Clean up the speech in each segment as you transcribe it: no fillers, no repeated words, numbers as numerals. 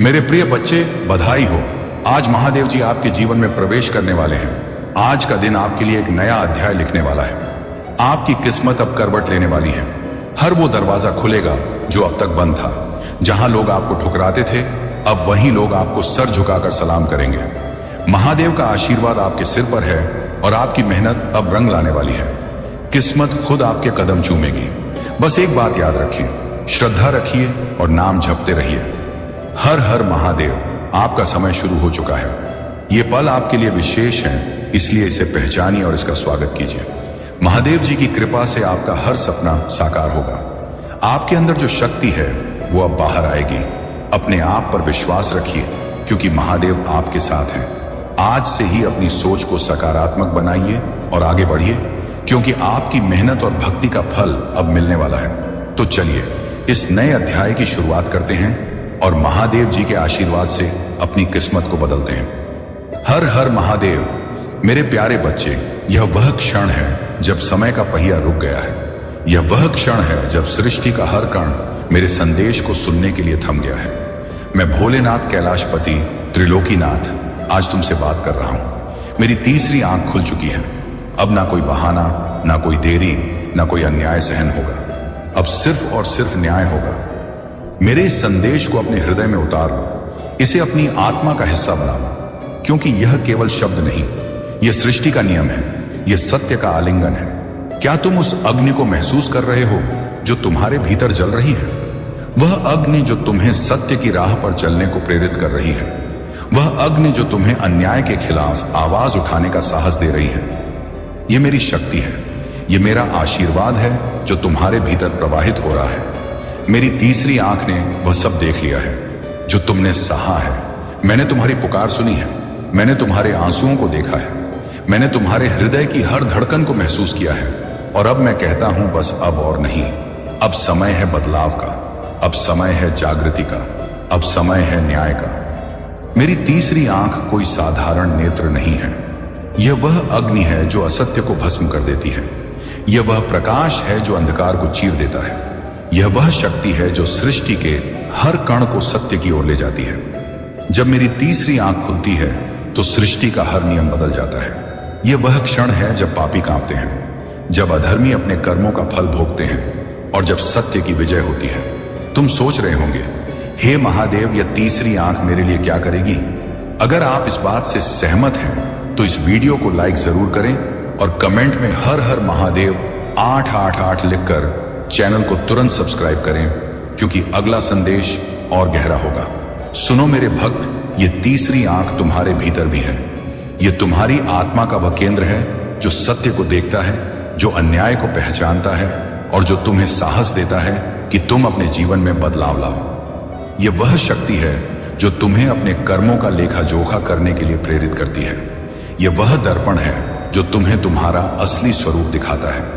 मेरे प्रिय बच्चे, बधाई हो। आज महादेव जी आपके जीवन में प्रवेश करने वाले हैं। आज का दिन आपके लिए एक नया अध्याय लिखने वाला है। आपकी किस्मत अब करवट लेने वाली है। हर वो दरवाजा खुलेगा जो अब तक बंद था। जहां लोग आपको ठुकराते थे, अब वहीं लोग आपको सर झुकाकर सलाम करेंगे। महादेव का आशीर्वाद आपके सिर पर है और आपकी मेहनत अब रंग लाने वाली है। किस्मत खुद आपके कदम चूमेगी। बस एक बात याद रखें, श्रद्धा रखिए और नाम जपते रहिए। हर हर महादेव। आपका समय शुरू हो चुका है। ये पल आपके लिए विशेष है, इसलिए इसे पहचानिए और इसका स्वागत कीजिए। महादेव जी की कृपा से आपका हर सपना साकार होगा। आपके अंदर जो शक्ति है वो अब बाहर आएगी। अपने आप पर विश्वास रखिए, क्योंकि महादेव आपके साथ हैं। आज से ही अपनी सोच को सकारात्मक बनाइए और आगे बढ़िए, क्योंकि आपकी मेहनत और भक्ति का फल अब मिलने वाला है। तो चलिए इस नए अध्याय की शुरुआत करते हैं और महादेव जी के आशीर्वाद से अपनी किस्मत को बदलते हैं। हर हर महादेव। मेरे प्यारे बच्चे, यह वह क्षण है जब समय का पहिया रुक गया है। यह वह क्षण है जब सृष्टि का हर कण मेरे संदेश को सुनने के लिए थम गया है। मैं भोलेनाथ कैलाशपति त्रिलोकीनाथ आज तुमसे बात कर रहा हूं। मेरी तीसरी आंख खुल चुकी है। अब ना कोई बहाना, ना कोई देरी, ना कोई अन्याय सहन होगा। अब सिर्फ और सिर्फ न्याय होगा। मेरे इस संदेश को अपने हृदय में उतार लो। इसे अपनी आत्मा का हिस्सा बना लो, क्योंकि यह केवल शब्द नहीं, यह सृष्टि का नियम है। यह सत्य का आलिंगन है। क्या तुम उस अग्नि को महसूस कर रहे हो जो तुम्हारे भीतर जल रही है? वह अग्नि जो तुम्हें सत्य की राह पर चलने को प्रेरित कर रही है। वह अग्नि जो तुम्हें अन्याय के खिलाफ आवाज उठाने का साहस दे रही है। यह मेरी शक्ति है। यह मेरा आशीर्वाद है जो तुम्हारे भीतर प्रवाहित हो रहा है। मेरी तीसरी आंख ने वह सब देख लिया है जो तुमने सहा है। मैंने तुम्हारी पुकार सुनी है। मैंने तुम्हारे आंसुओं को देखा है। मैंने तुम्हारे हृदय की हर धड़कन को महसूस किया है। और अब मैं कहता हूं, बस अब और नहीं। अब समय है बदलाव का। अब समय है जागृति का। अब समय है न्याय का। मेरी तीसरी आंख कोई साधारण नेत्र नहीं है। यह वह अग्नि है जो असत्य को भस्म कर देती है। यह वह प्रकाश है जो अंधकार को चीर देता है। यह वह शक्ति है जो सृष्टि के हर कण को सत्य की ओर ले जाती है। जब मेरी तीसरी आंख खुलती है तो सृष्टि का हर नियम बदल जाता है। यह वह क्षण है जब पापी कांपते हैं, जब अधर्मी अपने कर्मों का फल भोगते हैं और जब सत्य की विजय होती है। तुम सोच रहे होंगे, हे महादेव, यह तीसरी आंख मेरे लिए क्या करेगी? अगर आप इस बात से सहमत हैं तो इस वीडियो को लाइक जरूर करें और कमेंट में हर हर महादेव 888 लिखकर चैनल को तुरंत सब्सक्राइब करें, क्योंकि अगला संदेश और गहरा होगा। सुनो मेरे भक्त, ये तीसरी आंख तुम्हारे भीतर भी है। ये तुम्हारी आत्मा का वह केंद्र है जो सत्य को देखता है, जो अन्याय को पहचानता है और जो तुम्हें साहस देता है कि तुम अपने जीवन में बदलाव लाओ। ये वह शक्ति है जो तुम्हें अपने कर्मों का लेखा जोखा करने के लिए प्रेरित करती है। यह वह दर्पण है जो तुम्हें तुम्हारा असली स्वरूप दिखाता है।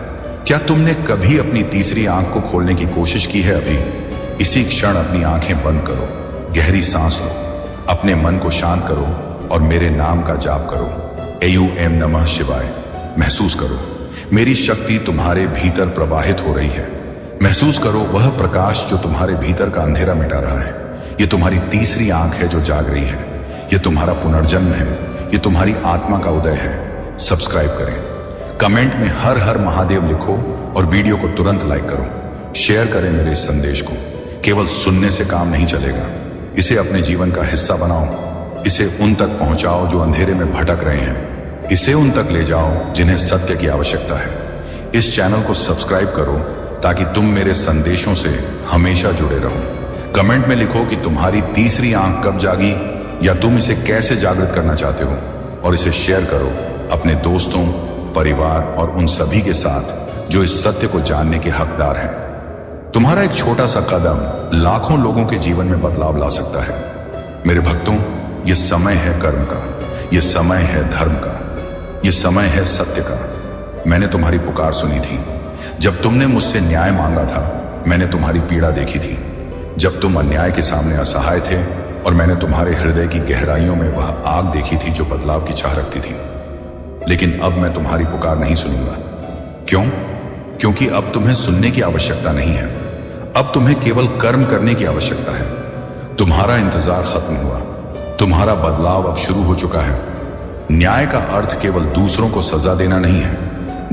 क्या तुमने कभी अपनी तीसरी आंख को खोलने की कोशिश की है? अभी इसी क्षण अपनी आंखें बंद करो, गहरी सांस लो, अपने मन को शांत करो और मेरे नाम का जाप करो। AUM नमः शिवाय। महसूस करो, मेरी शक्ति तुम्हारे भीतर प्रवाहित हो रही है। महसूस करो वह प्रकाश जो तुम्हारे भीतर का अंधेरा मिटा रहा है। यह तुम्हारी तीसरी आंख है जो जाग रही है। यह तुम्हारा पुनर्जन्म है। यह तुम्हारी आत्मा का उदय है। सब्सक्राइब करें, कमेंट में हर हर महादेव लिखो और वीडियो को तुरंत लाइक करो। शेयर करें मेरे इस संदेश को। केवल सुनने से काम नहीं चलेगा, इसे अपने जीवन का हिस्सा बनाओ। इसे उन तक पहुंचाओ जो अंधेरे में भटक रहे हैं। इसे उन तक ले जाओ जिन्हें सत्य की आवश्यकता है। इस चैनल को सब्सक्राइब करो ताकि तुम मेरे संदेशों से हमेशा जुड़े रहो। कमेंट में लिखो कि तुम्हारी तीसरी आंख कब जागी या तुम इसे कैसे जागृत करना चाहते हो, और इसे शेयर करो अपने दोस्तों, परिवार और उन सभी के साथ जो इस सत्य को जानने के हकदार हैं। तुम्हारा एक छोटा सा कदम लाखों लोगों के जीवन में बदलाव ला सकता है। मेरे भक्तों, यह समय है कर्म का। यह समय है धर्म का। यह समय है सत्य का। मैंने तुम्हारी पुकार सुनी थी। जब तुमने मुझसे न्याय मांगा था, मैंने तुम्हारी पीड़ा देखी थी। जब तुम अन्याय के सामने असहाय थे और मैंने तुम्हारे हृदय की गहराइयों में वह आग देखी थी जो बदलाव की चाह रखती थी। लेकिन अब मैं तुम्हारी पुकार नहीं सुनूंगा। क्यों? क्योंकि अब तुम्हें सुनने की आवश्यकता नहीं है। अब तुम्हें केवल कर्म करने की आवश्यकता है। तुम्हारा इंतजार खत्म हुआ, तुम्हारा बदलाव अब शुरू हो चुका है। न्याय का अर्थ केवल दूसरों को सजा देना नहीं है,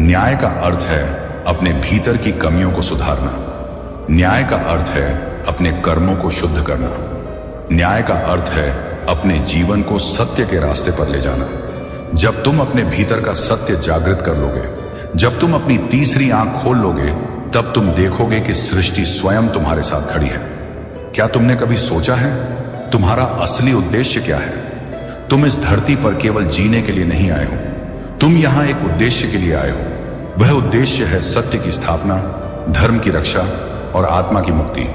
न्याय का अर्थ है अपने भीतर की कमियों को सुधारना। न्याय का अर्थ है अपने कर्मों को शुद्ध करना। न्याय का अर्थ है अपने जीवन को सत्य के रास्ते पर ले जाना। जब तुम अपने भीतर का सत्य जागृत कर लोगे, जब तुम अपनी तीसरी आंख खोल लोगे, तब तुम देखोगे कि सृष्टि स्वयं तुम्हारे साथ खड़ी है। क्या तुमने कभी सोचा है तुम्हारा असली उद्देश्य क्या है? तुम इस धरती पर केवल जीने के लिए नहीं आए हो, तुम यहां एक उद्देश्य के लिए आए हो। वह उद्देश्य है सत्य की स्थापना, धर्म की रक्षा और आत्मा की मुक्ति।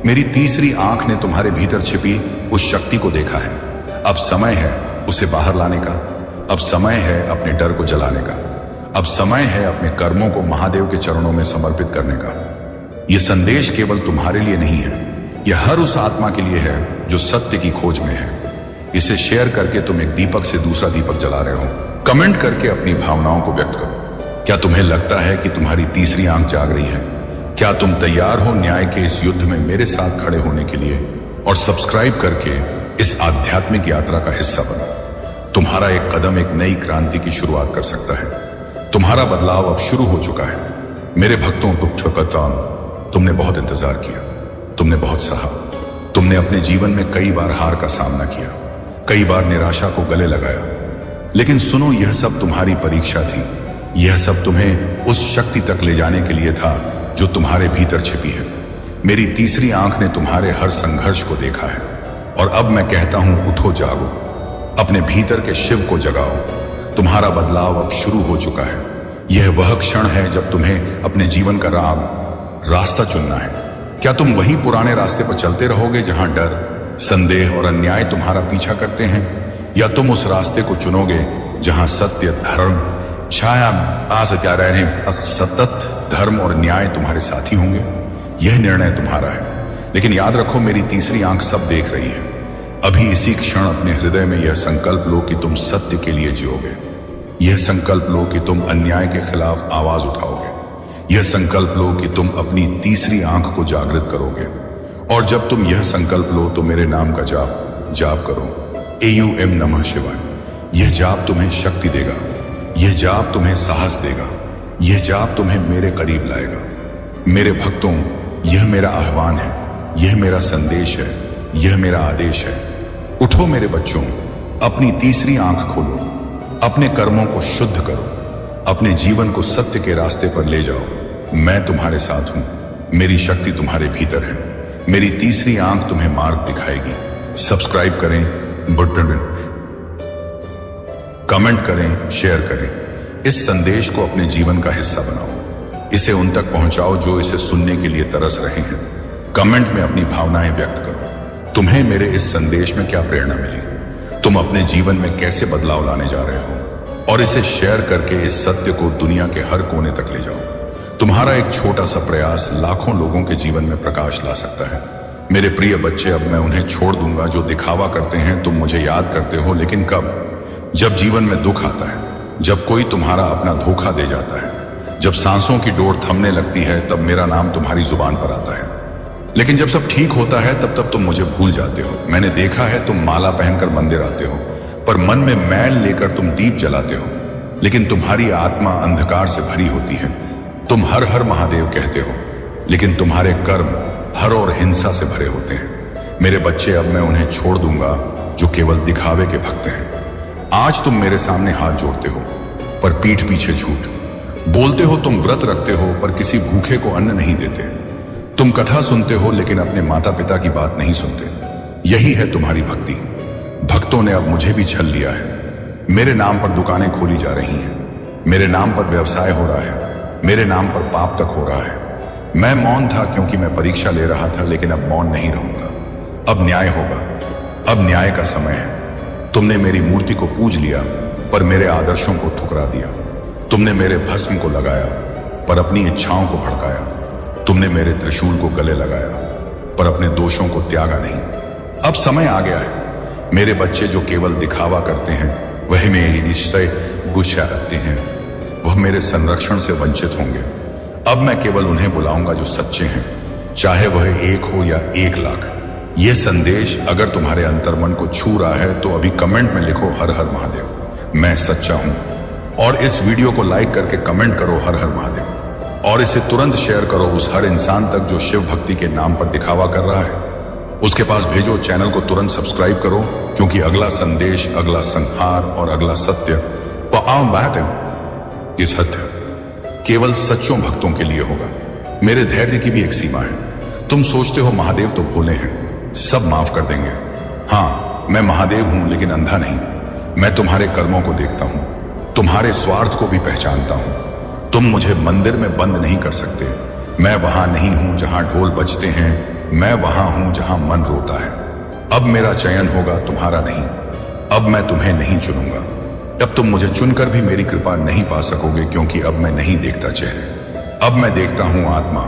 मेरी तीसरी आंख ने तुम्हारे भीतर छिपी उस शक्ति को देखा है। अब समय है उसे बाहर लाने का। अब समय है अपने डर को जलाने का। अब समय है अपने कर्मों को महादेव के चरणों में समर्पित करने का। यह संदेश केवल तुम्हारे लिए नहीं है, यह हर उस आत्मा के लिए है जो सत्य की खोज में है। इसे शेयर करके तुम एक दीपक से दूसरा दीपक जला रहे हो। कमेंट करके अपनी भावनाओं को व्यक्त करो। क्या तुम्हें लगता है कि तुम्हारी तीसरी आंख जाग रही है? क्या तुम तैयार हो न्याय के इस युद्ध में मेरे साथ खड़े होने के लिए? और सब्सक्राइब करके इस आध्यात्मिक यात्रा का हिस्सा बनो। तुम्हारा एक कदम एक नई क्रांति की शुरुआत कर सकता है। तुम्हारा बदलाव अब शुरू हो चुका है। मेरे भक्तों, तुमने बहुत इंतजार किया, तुमने बहुत सहा, तुमने अपने जीवन में कई बार हार का सामना किया, कई बार निराशा को गले लगाया। लेकिन सुनो, यह सब तुम्हारी परीक्षा थी। यह सब तुम्हें उस शक्ति तक ले जाने के लिए था जो तुम्हारे भीतर छिपी है। मेरी तीसरी आंख ने तुम्हारे हर संघर्ष को देखा है और अब मैं कहता हूं, उठो, जागो, अपने भीतर के शिव को जगाओ। तुम्हारा बदलाव अब शुरू हो चुका है। यह वह क्षण है जब तुम्हें अपने जीवन का रास्ता चुनना है। क्या तुम वही पुराने रास्ते पर चलते रहोगे जहां डर, संदेह और अन्याय तुम्हारा पीछा करते हैं, या तुम उस रास्ते को चुनोगे जहां सत्य, धर्म, छाया सतत धर्म और न्याय तुम्हारे साथी होंगे? यह निर्णय तुम्हारा है। लेकिन याद रखो, मेरी तीसरी आंख सब देख रही है। अभी इसी क्षण अपने हृदय में यह संकल्प लो कि तुम सत्य के लिए जियोगे। यह संकल्प लो कि तुम अन्याय के खिलाफ आवाज उठाओगे। यह संकल्प लो कि तुम अपनी तीसरी आंख को जागृत करोगे। और जब तुम यह संकल्प लो तो मेरे नाम का जाप करो, AUM नमः शिवाय। यह जाप तुम्हें शक्ति देगा, यह जाप तुम्हें साहस देगा, यह जाप तुम्हें मेरे करीब लाएगा। मेरे भक्तों, यह मेरा आह्वान है, यह मेरा संदेश है, यह मेरा आदेश है। उठो मेरे बच्चों, अपनी तीसरी आंख खोलो, अपने कर्मों को शुद्ध करो, अपने जीवन को सत्य के रास्ते पर ले जाओ। मैं तुम्हारे साथ हूं, मेरी शक्ति तुम्हारे भीतर है। मेरी तीसरी आंख तुम्हें मार्ग दिखाएगी। सब्सक्राइब करें, बटन कमेंट करें, शेयर करें। इस संदेश को अपने जीवन का हिस्सा बनाओ। इसे उन तक पहुंचाओ जो इसे सुनने के लिए तरस रहे हैं। कमेंट में अपनी भावनाएं व्यक्त करो। तुम्हें मेरे इस संदेश में क्या प्रेरणा मिली? तुम अपने जीवन में कैसे बदलाव लाने जा रहे हो? और इसे शेयर करके इस सत्य को दुनिया के हर कोने तक ले जाओ। तुम्हारा एक छोटा सा प्रयास लाखों लोगों के जीवन में प्रकाश ला सकता है। मेरे प्रिय बच्चे, अब मैं उन्हें छोड़ दूंगा जो दिखावा करते हैं। तुम मुझे याद करते हो, लेकिन कब? जब जीवन में दुख आता है, जब कोई तुम्हारा अपना धोखा दे जाता है, जब सांसों की डोर थमने लगती है, तब मेरा नाम तुम्हारी जुबान पर आता है। लेकिन जब सब ठीक होता है, तब तुम मुझे भूल जाते हो। मैंने देखा है, तुम माला पहनकर मंदिर आते हो, पर मन में मैल लेकर तुम दीप जलाते हो। लेकिन तुम्हारी आत्मा अंधकार से भरी होती है। तुम हर हर महादेव कहते हो, लेकिन तुम्हारे कर्म हर और हिंसा से भरे होते हैं। मेरे बच्चे, अब मैं उन्हें छोड़ दूंगा जो केवल दिखावे के भक्त हैं। आज तुम मेरे सामने हाथ जोड़ते हो, पर पीठ पीछे झूठ बोलते हो। तुम व्रत रखते हो, पर किसी भूखे को अन्न नहीं देते। तुम कथा सुनते हो, लेकिन अपने माता पिता की बात नहीं सुनते। यही है तुम्हारी भक्ति। भक्तों ने अब मुझे भी छल लिया है। मेरे नाम पर दुकानें खोली जा रही हैं, मेरे नाम पर व्यवसाय हो रहा है, मेरे नाम पर पाप तक हो रहा है। मैं मौन था क्योंकि मैं परीक्षा ले रहा था, लेकिन अब मौन नहीं रहूंगा। अब न्याय होगा, अब न्याय का समय है। तुमने मेरी मूर्ति को पूज लिया, पर मेरे आदर्शों को ठुकरा दिया। तुमने मेरे भस्म को लगाया, पर अपनी इच्छाओं को भड़काया। तुमने मेरे त्रिशूल को गले लगाया, पर अपने दोषों को त्यागा नहीं। अब समय आ गया है। मेरे बच्चे जो केवल दिखावा करते हैं, वही मेरी निश्चय गुस्सा करते हैं, वह मेरे संरक्षण से वंचित होंगे। अब मैं केवल उन्हें बुलाऊंगा जो सच्चे हैं, चाहे वह 1 हो या 1 लाख। यह संदेश अगर तुम्हारे अंतर्मन को छू रहा है तो अभी कमेंट में लिखो हर हर महादेव, मैं सच्चा हूं। और इस वीडियो को लाइक करके कमेंट करो हर हर महादेव, और इसे तुरंत शेयर करो उस हर इंसान तक जो शिव भक्ति के नाम पर दिखावा कर रहा है। उसके पास भेजो। चैनल को तुरंत सब्सक्राइब करो, क्योंकि अगला संदेश, अगला संहार और अगला सत्य ये सत्य केवल सच्चों भक्तों के लिए होगा। मेरे धैर्य की भी एक सीमा है। तुम सोचते हो महादेव तो भोले हैं, सब माफ कर देंगे। हाँ, मैं महादेव हूं, लेकिन अंधा नहीं। मैं तुम्हारे कर्मों को देखता हूं, तुम्हारे स्वार्थ को भी पहचानता हूं। तुम मुझे मंदिर में बंद नहीं कर सकते। मैं वहां नहीं हूं जहां ढोल बजते हैं, मैं वहां हूं जहां मन रोता है। अब मेरा चयन होगा, तुम्हारा नहीं। अब मैं तुम्हें नहीं चुनूंगा। अब तुम मुझे चुनकर भी मेरी कृपा नहीं पा सकोगे, क्योंकि अब मैं नहीं देखता चेहरे। अब मैं देखता हूं आत्मा।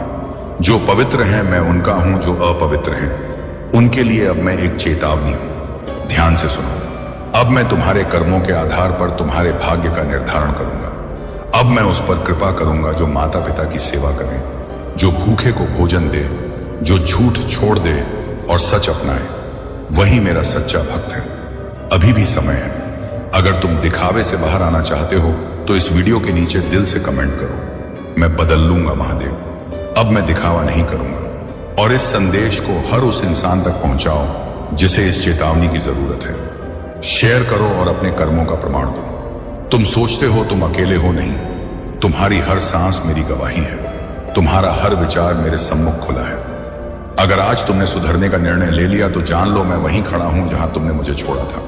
जो पवित्र हैं मैं उनका हूं, जो अपवित्र हैं उनके लिए अब मैं एक चेतावनी हूं। ध्यान से सुनो। अब मैं तुम्हारे कर्मों के आधार पर तुम्हारे भाग्य का निर्धारण करूंगा। अब मैं उस पर कृपा करूंगा जो माता पिता की सेवा करे, जो भूखे को भोजन दे, जो झूठ छोड़ दे और सच अपनाए। वही मेरा सच्चा भक्त है। अभी भी समय है। अगर तुम दिखावे से बाहर आना चाहते हो तो इस वीडियो के नीचे दिल से कमेंट करो, मैं बदल लूंगा महादेव। अब मैं दिखावा नहीं करूंगा। और इस संदेश को हर उस इंसान तक पहुंचाओ जिसे इस चेतावनी की जरूरत है। शेयर करो और अपने कर्मों का प्रमाण दो। तुम सोचते हो तुम अकेले हो, नहीं। तुम्हारी हर सांस मेरी गवाही है। तुम्हारा हर विचार मेरे सम्मुख खुला है। अगर आज तुमने सुधरने का निर्णय ले लिया तो जान लो मैं वहीं खड़ा हूं जहां तुमने मुझे छोड़ा था।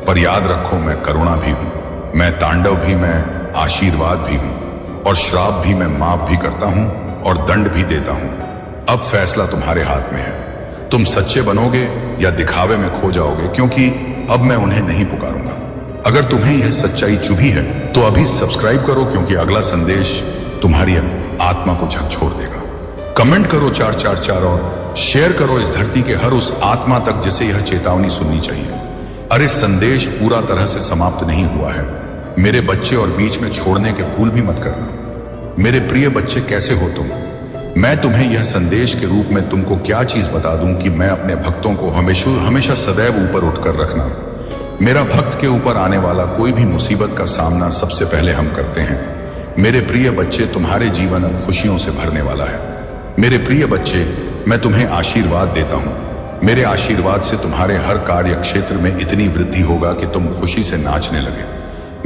पर याद रखो, मैं करुणा भी हूं, मैं तांडव भी, मैं आशीर्वाद भी हूं, और श्राप भी मैं माफ भी करता हूं और दंड भी देता हूं। अब फैसला तुम्हारे हाथ में है। तुम सच्चे बनोगे या दिखावे में खो जाओगे, क्योंकि अब मैं उन्हें नहीं पुकारूंगा। अगर तुम्हें यह सच्चाई चुभी है तो अभी सब्सक्राइब करो, क्योंकि अगला संदेश तुम्हारी आत्मा को झकझोर देगा। कमेंट करो 444 और शेयर करो इस धरती के हर उस आत्मा तक जिसे यह चेतावनी सुननी चाहिए। अरे संदेश पूरा तरह से समाप्त नहीं हुआ है मेरे बच्चे, और बीच में छोड़ने के भूल भी मत करना। मेरे प्रिय बच्चे, कैसे हो तुम? मैं तुम्हें यह संदेश के रूप में तुमको क्या चीज बता दूं कि मैं अपने भक्तों को हमेशा सदैव ऊपर उठकर रखना। मेरा भक्त के ऊपर आने वाला कोई भी मुसीबत का सामना सबसे पहले हम करते हैं। मेरे प्रिय बच्चे, तुम्हारे जीवन अब खुशियों से भरने वाला है। मेरे प्रिय बच्चे, मैं तुम्हें आशीर्वाद देता हूं। मेरे आशीर्वाद से तुम्हारे हर कार्य क्षेत्र में इतनी वृद्धि होगा कि तुम खुशी से नाचने लगे।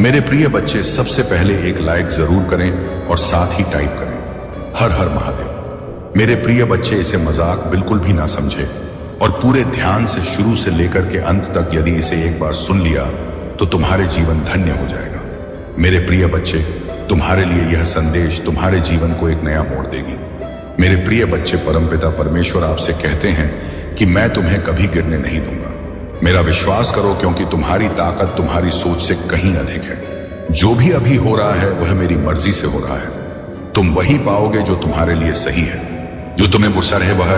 मेरे प्रिय बच्चे, सबसे पहले एक लाइक जरूर करें और साथ ही टाइप करें हर हर महादेव। मेरे प्रिय बच्चे, इसे मजाक बिल्कुल भी ना समझे और पूरे ध्यान से शुरू से लेकर के अंत तक यदि इसे एक बार सुन लिया तो तुम्हारे जीवन धन्य हो जाएगा। मेरे प्रिय बच्चे, तुम्हारे लिए यह संदेश तुम्हारे जीवन को एक नया मोड़ देगी। मेरे प्रिय बच्चे, परमपिता परमेश्वर आपसे कहते हैं कि मैं तुम्हें कभी गिरने नहीं दूंगा। मेरा विश्वास करो, क्योंकि तुम्हारी ताकत तुम्हारी सोच से कहीं अधिक है। जो भी अभी हो रहा है वह मेरी मर्जी से हो रहा है। तुम वही पाओगे जो तुम्हारे लिए सही है। जो तुम्हें बुसर है वह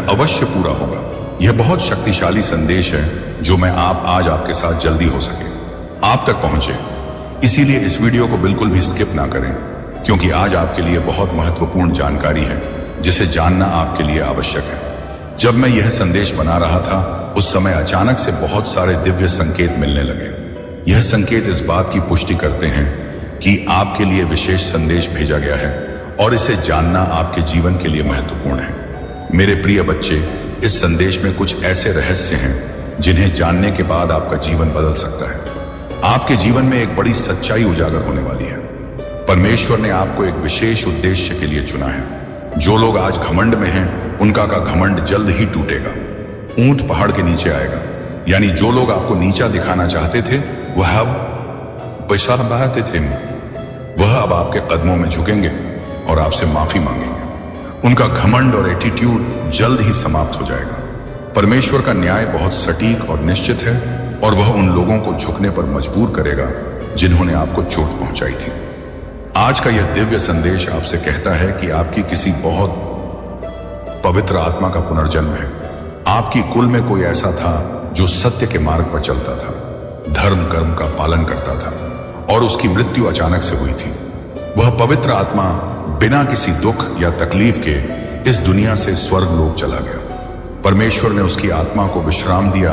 अवश्य पूरा होगा। यह बहुत शक्तिशाली संदेश है जो मैं आज आपके साथ जल्दी हो सके आप तक पहुंचे। इसीलिए इस वीडियो को बिल्कुल भी स्किप ना करें, क्योंकि आज आपके लिए बहुत महत्वपूर्ण जानकारी है जिसे जानना आपके लिए आवश्यक है। जब मैं यह संदेश बना रहा था उस समय अचानक से बहुत सारे दिव्य संकेत मिलने लगे। यह संकेत इस बात की पुष्टि करते हैं कि आपके लिए विशेष संदेश भेजा गया है और इसे जानना आपके जीवन के लिए महत्वपूर्ण है। मेरे प्रिय बच्चे, इस संदेश में कुछ ऐसे रहस्य हैं जिन्हें जानने के बाद आपका जीवन बदल सकता है। आपके जीवन में एक बड़ी सच्चाई उजागर होने वाली है। परमेश्वर ने आपको एक विशेष उद्देश्य के लिए चुना है। जो लोग आज घमंड में हैं उनका का घमंड जल्द ही टूटेगा। ऊंट पहाड़ के नीचे आएगा। यानी जो लोग आपको नीचा दिखाना चाहते थे वह अब पैसा बहाते थे, वह अब आपके कदमों में झुकेंगे और आपसे माफी मांगेंगे। उनका घमंड और एटीट्यूड जल्द ही समाप्त हो जाएगा। परमेश्वर का न्याय बहुत सटीक और निश्चित है और वह उन लोगों को झुकने पर मजबूर करेगा जिन्होंने आपको चोट पहुंचाई थी। आज का यह दिव्य संदेश आपसे कहता है कि आपकी किसी बहुत पवित्र आत्मा का पुनर्जन्म है। आपकी कुल में कोई ऐसा था जो सत्य के मार्ग पर चलता था, धर्म कर्म का पालन करता था और उसकी मृत्यु अचानक से हुई थी। वह पवित्र आत्मा बिना किसी दुख या तकलीफ के इस दुनिया से स्वर्ग लोक चला गया। परमेश्वर ने उसकी आत्मा को विश्राम दिया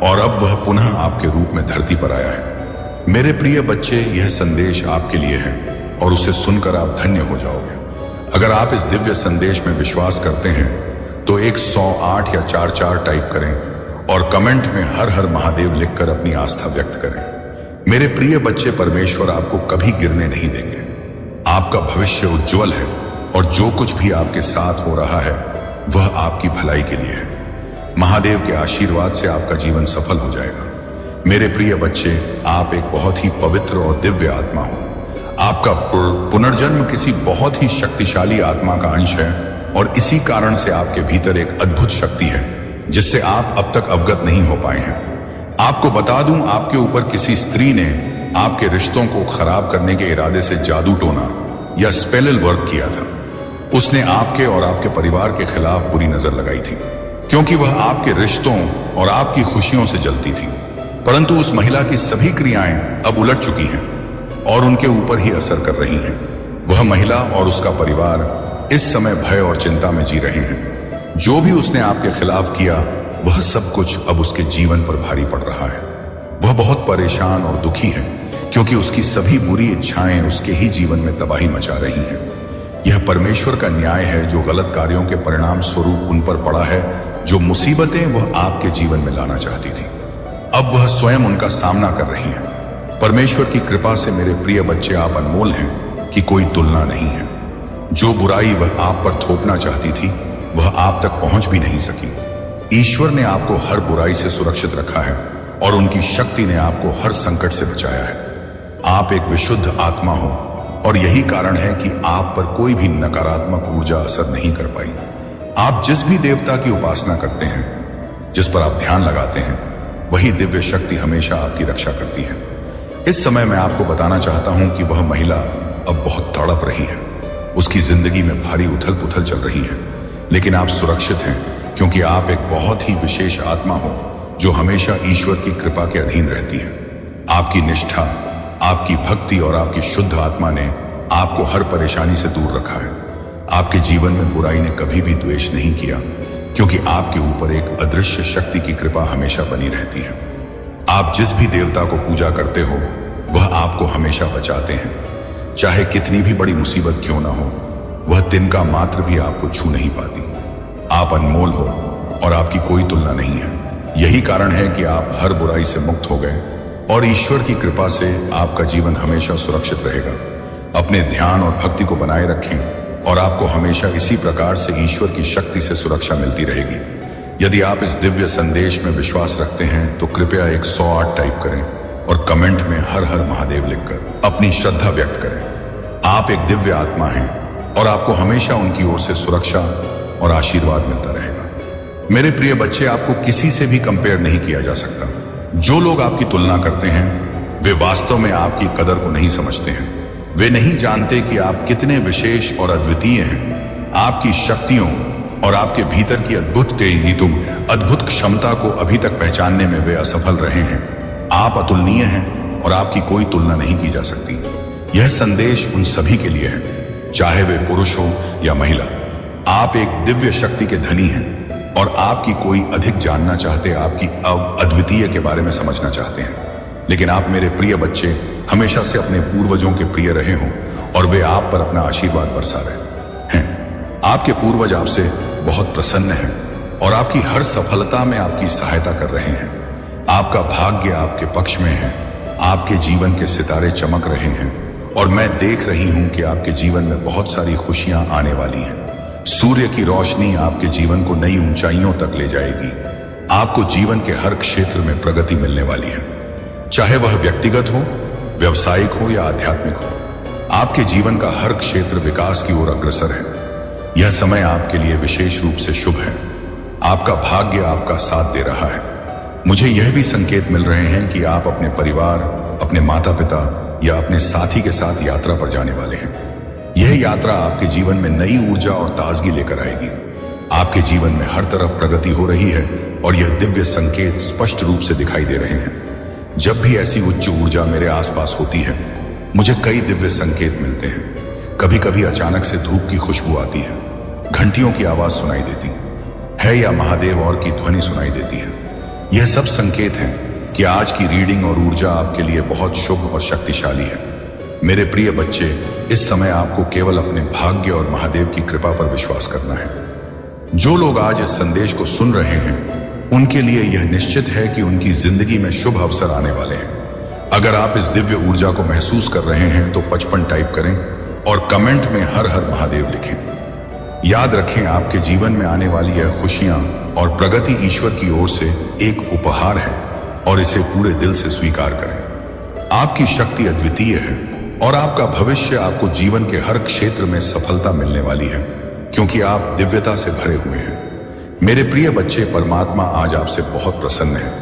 और अब वह पुनः आपके रूप में धरती पर आया है। मेरे प्रिय बच्चे, यह संदेश आपके लिए है और उसे सुनकर आप धन्य हो जाओगे। अगर आप इस दिव्य संदेश में विश्वास करते हैं तो 108 या 44 टाइप करें और कमेंट में हर हर महादेव लिखकर अपनी आस्था व्यक्त करें। मेरे प्रिय बच्चे, परमेश्वर आपको कभी गिरने नहीं देंगे। आपका भविष्य उज्जवल है और जो कुछ भी आपके साथ हो रहा है वह आपकी भलाई के लिए है। महादेव के आशीर्वाद से आपका जीवन सफल हो जाएगा। मेरे प्रिय बच्चे, आप एक बहुत ही पवित्र और दिव्य आत्मा हो। आपका पुनर्जन्म किसी बहुत ही शक्तिशाली आत्मा का अंश है और इसी कारण से आपके भीतर एक अद्भुत शक्ति है जिससे आप अब तक अवगत नहीं हो पाए हैं। आपको बता दूं, आपके ऊपर किसी स्त्री ने आपके रिश्तों को खराब करने के इरादे से जादू टोना या स्पेल वर्क किया था। उसने आपके और आपके परिवार के खिलाफ बुरी नजर लगाई थी क्योंकि वह आपके रिश्तों और आपकी खुशियों से जलती थी। परंतु उस महिला की सभी क्रियाएं अब उलट चुकी हैं और उनके ऊपर ही असर कर रही हैं। वह महिला और उसका परिवार इस समय भय और चिंता में जी रहे हैं। जो भी उसने आपके खिलाफ किया वह सब कुछ अब उसके जीवन पर भारी पड़ रहा है। वह बहुत परेशान और दुखी है क्योंकि उसकी सभी बुरी इच्छाएं उसके ही जीवन में तबाही मचा रही हैं। यह परमेश्वर का न्याय है जो गलत कार्यों के परिणाम स्वरूप उन पर पड़ा है। जो मुसीबतें वह आपके जीवन में लाना चाहती थी, अब वह स्वयं उनका सामना कर रही है। परमेश्वर की कृपा से मेरे प्रिय बच्चे, आप अनमोल हैं कि कोई तुलना नहीं है। जो बुराई वह आप पर थोपना चाहती थी वह आप तक पहुंच भी नहीं सकी। ईश्वर ने आपको हर बुराई से सुरक्षित रखा है और उनकी शक्ति ने आपको हर संकट से बचाया है। आप एक विशुद्ध आत्मा हो और यही कारण है कि आप पर कोई भी नकारात्मक ऊर्जा असर नहीं कर पाई। आप जिस भी देवता की उपासना करते हैं, जिस पर आप ध्यान लगाते हैं, वही दिव्य शक्ति हमेशा आपकी रक्षा करती है। इस समय मैं आपको बताना चाहता हूं कि वह महिला अब बहुत तड़प रही है। उसकी जिंदगी में भारी उथल पुथल चल रही है, लेकिन आप सुरक्षित हैं क्योंकि आप एक बहुत ही विशेष आत्मा हो जो हमेशा ईश्वर की कृपा के अधीन रहती है। आपकी निष्ठा, आपकी भक्ति और आपकी शुद्ध आत्मा ने आपको हर परेशानी से दूर रखा है। आपके जीवन में बुराई ने कभी भी द्वेष नहीं किया क्योंकि आपके ऊपर एक अदृश्य शक्ति की कृपा हमेशा बनी रहती है। आप जिस भी देवता को पूजा करते हो वह आपको हमेशा बचाते हैं। चाहे कितनी भी बड़ी मुसीबत क्यों ना हो, वह तिनका मात्र भी आपको छू नहीं पाती। आप अनमोल हो और आपकी कोई तुलना नहीं है। यही कारण है कि आप हर बुराई से मुक्त हो गए और ईश्वर की कृपा से आपका जीवन हमेशा सुरक्षित रहेगा। अपने ध्यान और भक्ति को बनाए रखें और आपको हमेशा इसी प्रकार से ईश्वर की शक्ति से सुरक्षा मिलती रहेगी। यदि आप इस दिव्य संदेश में विश्वास रखते हैं तो कृपया 108 टाइप करें और कमेंट में हर हर महादेव लिखकर अपनी श्रद्धा व्यक्त करें। आप एक दिव्य आत्मा हैं और आपको हमेशा उनकी ओर से सुरक्षा और आशीर्वाद मिलता रहेगा। मेरे प्रिय बच्चे, आपको किसी से भी कंपेयर नहीं किया जा सकता। जो लोग आपकी तुलना करते हैं वे वास्तव में आपकी कदर को नहीं समझते हैं। वे नहीं जानते कि आप कितने विशेष और अद्वितीय हैं। आपकी शक्तियों और आपके भीतर की अद्भुत क्षमता को अभी तक पहचानने में वे असफल रहे हैं। आप अतुलनीय हैं और आपकी कोई तुलना नहीं की जा सकती। यह संदेश उन सभी के लिए है, चाहे वे पुरुष हो या महिला। आप एक दिव्य शक्ति के धनी हैं और आपकी कोई अधिक जानना चाहते, आपकी अद्वितीय के बारे में समझना चाहते हैं। लेकिन आप मेरे प्रिय बच्चे हमेशा से अपने पूर्वजों के प्रिय रहे हों और वे आप पर अपना आशीर्वाद बरसा रहे हैं। आपके पूर्वज आपसे बहुत प्रसन्न हैं और आपकी हर सफलता में आपकी सहायता कर रहे हैं। आपका भाग्य आपके पक्ष में है। आपके जीवन के सितारे चमक रहे हैं और मैं देख रही हूं कि आपके जीवन में बहुत सारी खुशियां आने वाली हैं। सूर्य की रोशनी आपके जीवन को नई ऊंचाइयों तक ले जाएगी। आपको जीवन के हर क्षेत्र में प्रगति मिलने वाली है, चाहे वह व्यक्तिगत हो, व्यवसायिक हो या आध्यात्मिक हो। आपके जीवन का हर क्षेत्र विकास की ओर अग्रसर है। यह समय आपके लिए विशेष रूप से शुभ है। आपका भाग्य आपका साथ दे रहा है। मुझे यह भी संकेत मिल रहे हैं कि आप अपने परिवार, अपने माता पिता या अपने साथी के साथ यात्रा पर जाने वाले हैं। यह यात्रा आपके जीवन में नई ऊर्जा और ताजगी लेकर आएगी। आपके जीवन में हर तरफ प्रगति हो रही है और यह दिव्य संकेत स्पष्ट रूप से दिखाई दे रहे हैं। जब भी ऐसी उच्च ऊर्जा मेरे आसपास होती है, मुझे कई दिव्य संकेत मिलते हैं। कभी कभी अचानक से धूप की खुशबू आती है, घंटियों की आवाज सुनाई देती है या महादेव और की ध्वनि सुनाई देती है। यह सब संकेत हैं कि आज की रीडिंग और ऊर्जा आपके लिए बहुत शुभ और शक्तिशाली है। मेरे प्रिय बच्चे, इस समय आपको केवल अपने भाग्य और महादेव की कृपा पर विश्वास करना है। जो लोग आज इस संदेश को सुन रहे हैं उनके लिए यह निश्चित है कि उनकी जिंदगी में शुभ अवसर आने वाले हैं। अगर आप इस दिव्य ऊर्जा को महसूस कर रहे हैं तो 55 टाइप करें और कमेंट में हर हर महादेव लिखें। याद रखें, आपके जीवन में आने वाली यह खुशियां और प्रगति ईश्वर की ओर से एक उपहार है और इसे पूरे दिल से स्वीकार करें। आपकी शक्ति अद्वितीय है और आपका भविष्य आपको जीवन के हर क्षेत्र में सफलता मिलने वाली है, क्योंकि आप दिव्यता से भरे हुए हैं। मेरे प्रिय बच्चे, परमात्मा आज आपसे बहुत प्रसन्न है।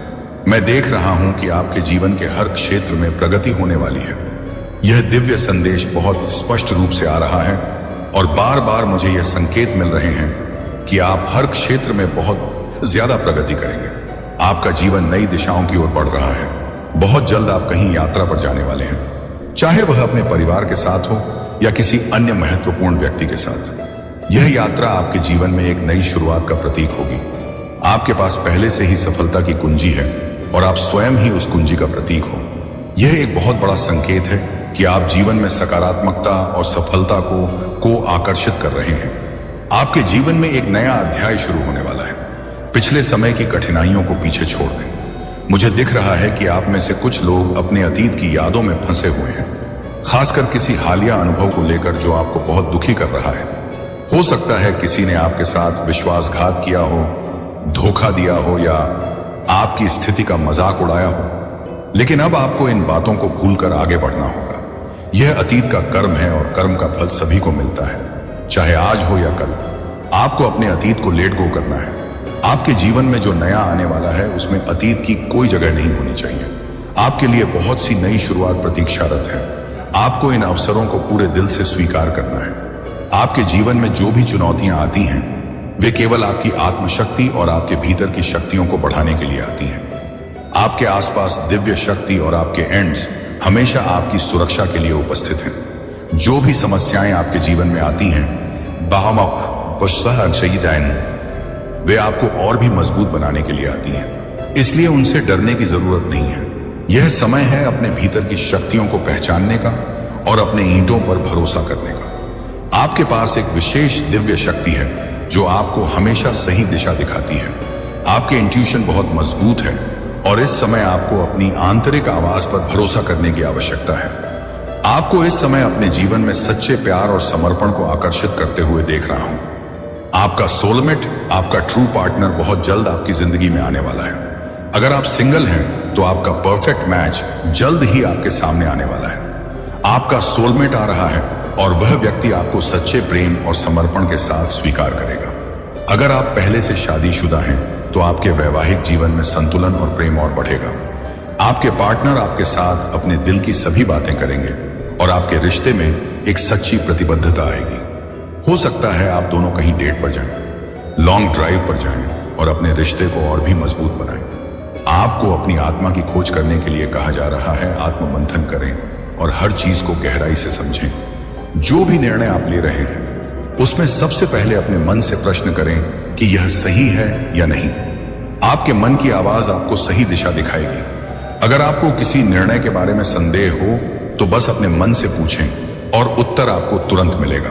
मैं देख रहा हूं कि आपके जीवन के हर क्षेत्र में प्रगति होने वाली है। यह दिव्य संदेश बहुत स्पष्ट रूप से आ रहा है और बार बार मुझे यह संकेत मिल रहे हैं कि आप हर क्षेत्र में बहुत ज्यादा प्रगति करेंगे। आपका जीवन नई दिशाओं की ओर बढ़ रहा है। बहुत जल्द आप कहीं यात्रा पर जाने वाले हैं, चाहे वह अपने परिवार के साथ हो या किसी अन्य महत्वपूर्ण व्यक्ति के साथ। यह यात्रा आपके जीवन में एक नई शुरुआत का प्रतीक होगी। आपके पास पहले से ही सफलता की कुंजी है और आप स्वयं ही उस कुंजी का प्रतीक हो। यह एक बहुत बड़ा संकेत है कि आप जीवन में सकारात्मकता और सफलता को आकर्षित कर रहे हैं। आपके जीवन में एक नया अध्याय शुरू होने वाला है। पिछले समय की कठिनाइयों को पीछे छोड़ दें। मुझे दिख रहा है कि आप में से कुछ लोग अपने अतीत की यादों में फंसे हुए हैं, खासकर किसी हालिया अनुभव को लेकर जो आपको बहुत दुखी कर रहा है। हो सकता है किसी ने आपके साथ विश्वासघात किया हो, धोखा दिया हो या आपकी स्थिति का मजाक उड़ाया हो, लेकिन अब आपको इन बातों को भूलकर आगे बढ़ना होगा। यह अतीत का कर्म है और कर्म का फल सभी को मिलता है, चाहे आज हो या कल। आपको अपने अतीत को लेट गो करना है। आपके जीवन में जो नया आने वाला है उसमें अतीत की कोई जगह नहीं होनी चाहिए। आपके लिए बहुत सी नई शुरुआत प्रतीक्षारत है। आपको इन अवसरों को पूरे दिल से स्वीकार करना है। आपके जीवन में जो भी चुनौतियां आती हैं वे केवल आपकी आत्मशक्ति और आपके भीतर की शक्तियों को बढ़ाने के लिए आती हैं। आपके आसपास दिव्य शक्ति और आपके एंड्स हमेशा आपकी सुरक्षा के लिए उपस्थित हैं। जो भी समस्याएं आपके जीवन में आती हैं वे आपको और भी मजबूत बनाने के लिए आती हैं, इसलिए उनसे डरने की जरूरत नहीं है। यह समय है अपने भीतर की शक्तियों को पहचानने का और अपने ईंटों पर भरोसा करने का। आपके पास एक विशेष दिव्य शक्ति है जो आपको हमेशा सही दिशा दिखाती है। आपके इंट्यूशन बहुत मजबूत है और इस समय आपको अपनी आंतरिक आवाज पर भरोसा करने की आवश्यकता है। आपको इस समय अपने जीवन में सच्चे प्यार और समर्पण को आकर्षित करते हुए देख रहा हूं। आपका सोलमेट, आपका ट्रू पार्टनर बहुत जल्द आपकी जिंदगी में आने वाला है। अगर आप सिंगल हैं तो आपका परफेक्ट मैच जल्द ही आपके सामने आने वाला है। आपका सोलमेट आ रहा है और वह व्यक्ति आपको सच्चे प्रेम और समर्पण के साथ स्वीकार करेगा। अगर आप पहले से शादीशुदा हैं तो आपके वैवाहिक जीवन में संतुलन और प्रेम और बढ़ेगा। आपके पार्टनर आपके साथ अपने दिल की सभी बातें करेंगे और आपके रिश्ते में एक सच्ची प्रतिबद्धता आएगी। हो सकता है आप दोनों कहीं डेट पर जाएं, लॉन्ग ड्राइव पर जाएं और अपने रिश्ते को और भी मजबूत बनाएं। आपको अपनी आत्मा की खोज करने के लिए कहा जा रहा है। आत्ममंथन करें और हर चीज को गहराई से समझें। जो भी निर्णय आप ले रहे हैं उसमें सबसे पहले अपने मन से प्रश्न करें कि यह सही है या नहीं। आपके मन की आवाज आपको सही दिशा दिखाएगी। अगर आपको किसी निर्णय के बारे में संदेह हो तो बस अपने मन से पूछें और उत्तर आपको तुरंत मिलेगा।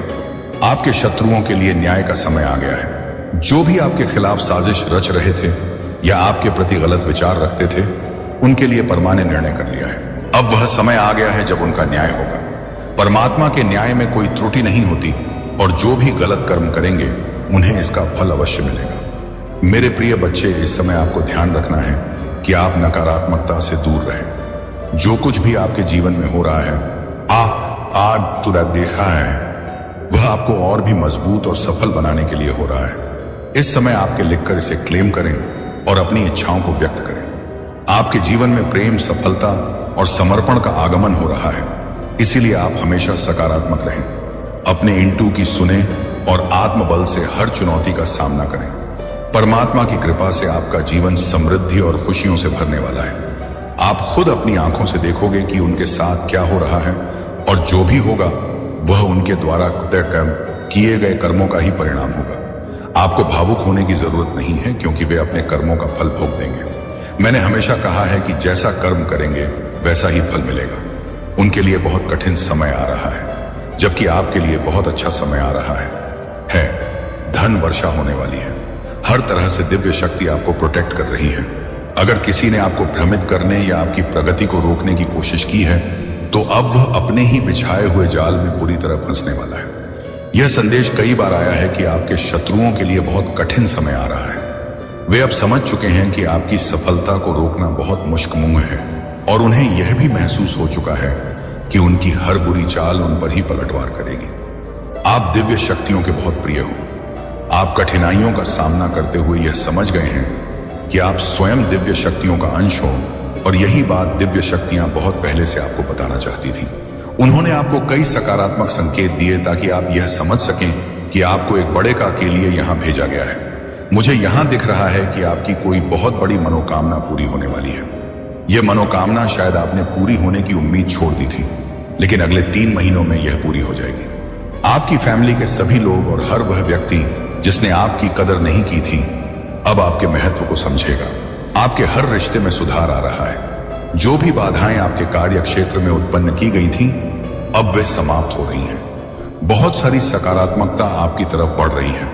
आपके शत्रुओं के लिए न्याय का समय आ गया है। जो भी आपके खिलाफ साजिश रच रहे थे या आपके प्रति गलत विचार रखते थे, उनके लिए परमा ने निर्णय कर लिया है। अब वह समय आ गया है जब उनका न्याय होगा। परमात्मा के न्याय में कोई त्रुटि नहीं होती और जो भी गलत कर्म करेंगे उन्हें इसका फल अवश्य मिलेगा। मेरे प्रिय बच्चे, इस समय आपको ध्यान रखना है कि आप नकारात्मकता से दूर रहें। जो कुछ भी आपके जीवन में हो रहा है, आज तुरा देखा है, वह आपको और भी मजबूत और सफल बनाने के लिए हो रहा है। इस समय आपके लिखकर इसे क्लेम करें और अपनी इच्छाओं को व्यक्त करें। आपके जीवन में प्रेम, सफलता और समर्पण का आगमन हो रहा है, इसीलिए आप हमेशा सकारात्मक रहें। अपने इंटू की सुने और आत्मबल से हर चुनौती का सामना करें। परमात्मा की कृपा से आपका जीवन समृद्धि और खुशियों से भरने वाला है। आप खुद अपनी आंखों से देखोगे कि उनके साथ क्या हो रहा है और जो भी होगा वह उनके द्वारा किए गए कर्मों का ही परिणाम होगा। आपको भावुक होने की जरूरत नहीं है, क्योंकि वे अपने कर्मों का फल भोग देंगे। मैंने हमेशा कहा है कि जैसा कर्म करेंगे वैसा ही फल मिलेगा। उनके लिए बहुत कठिन समय आ रहा है, जबकि आपके लिए बहुत अच्छा समय आ रहा है। धन वर्षा होने वाली है। हर तरह से दिव्य शक्ति आपको प्रोटेक्ट कर रही है। अगर किसी ने आपको भ्रमित करने या आपकी प्रगति को रोकने की कोशिश की है, तो अब वह अपने ही बिछाए हुए जाल में बुरी तरह फंसने वाला है। यह संदेश कई बार आया है कि आपके शत्रुओं के लिए बहुत कठिन समय आ रहा है। वे अब समझ चुके हैं कि आपकी सफलता को रोकना बहुत मुश्किल है, और उन्हें यह भी महसूस हो चुका है कि उनकी हर बुरी चाल उन पर ही पलटवार करेगी। आप दिव्य शक्तियों के बहुत प्रिय हो। आप कठिनाइयों का सामना करते हुए यह समझ गए हैं कि आप स्वयं दिव्य शक्तियों का अंश हो, और यही बात दिव्य शक्तियां बहुत पहले से आपको बताना चाहती थी। उन्होंने आपको कई सकारात्मक संकेत दिए ताकि आप यह समझ सकें कि आपको एक बड़े का के लिए यहां भेजा गया है। मुझे यहां दिख रहा है कि आपकी कोई बहुत बड़ी मनोकामना पूरी होने वाली है। यह मनोकामना शायद आपने पूरी होने की उम्मीद छोड़ दी थी, लेकिन अगले 3 महीनों में यह पूरी हो जाएगी। आपकी फैमिली के सभी लोग और हर वह व्यक्ति जिसने आपकी कदर नहीं की थी, अब आपके महत्व को समझेगा। आपके हर रिश्ते में सुधार आ रहा है। जो भी बाधाएं आपके कार्य क्षेत्र में उत्पन्न की गई थी, अब वे समाप्त हो रही हैं। बहुत सारी सकारात्मकता आपकी तरफ बढ़ रही है।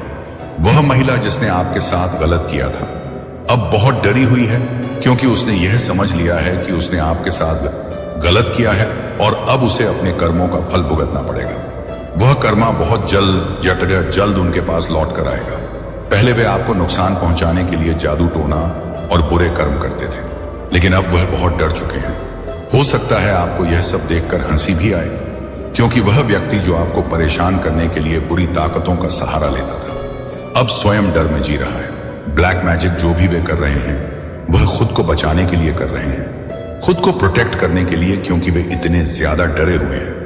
वह महिला जिसने आपके साथ गलत किया था, अब बहुत डरी हुई है, क्योंकि उसने यह समझ लिया है कि उसने आपके साथ गलत किया है और अब उसे अपने कर्मों का फल भुगतना पड़ेगा। वह कर्मा बहुत जल्द उनके पास लौट कर आएगा। पहले वे आपको नुकसान पहुंचाने के लिए जादू टोना और बुरे कर्म करते थे, लेकिन अब वह बहुत डर चुके हैं। हो सकता है आपको यह सब देखकर हंसी भी आए, क्योंकि वह व्यक्ति जो आपको परेशान करने के लिए बुरी ताकतों का सहारा लेता था, अब स्वयं डर में जी रहा है। ब्लैक मैजिक जो भी वे कर रहे हैं, वह खुद को बचाने के लिए कर रहे हैं, खुद को प्रोटेक्ट करने के लिए, क्योंकि वे इतने ज्यादा डरे हुए हैं,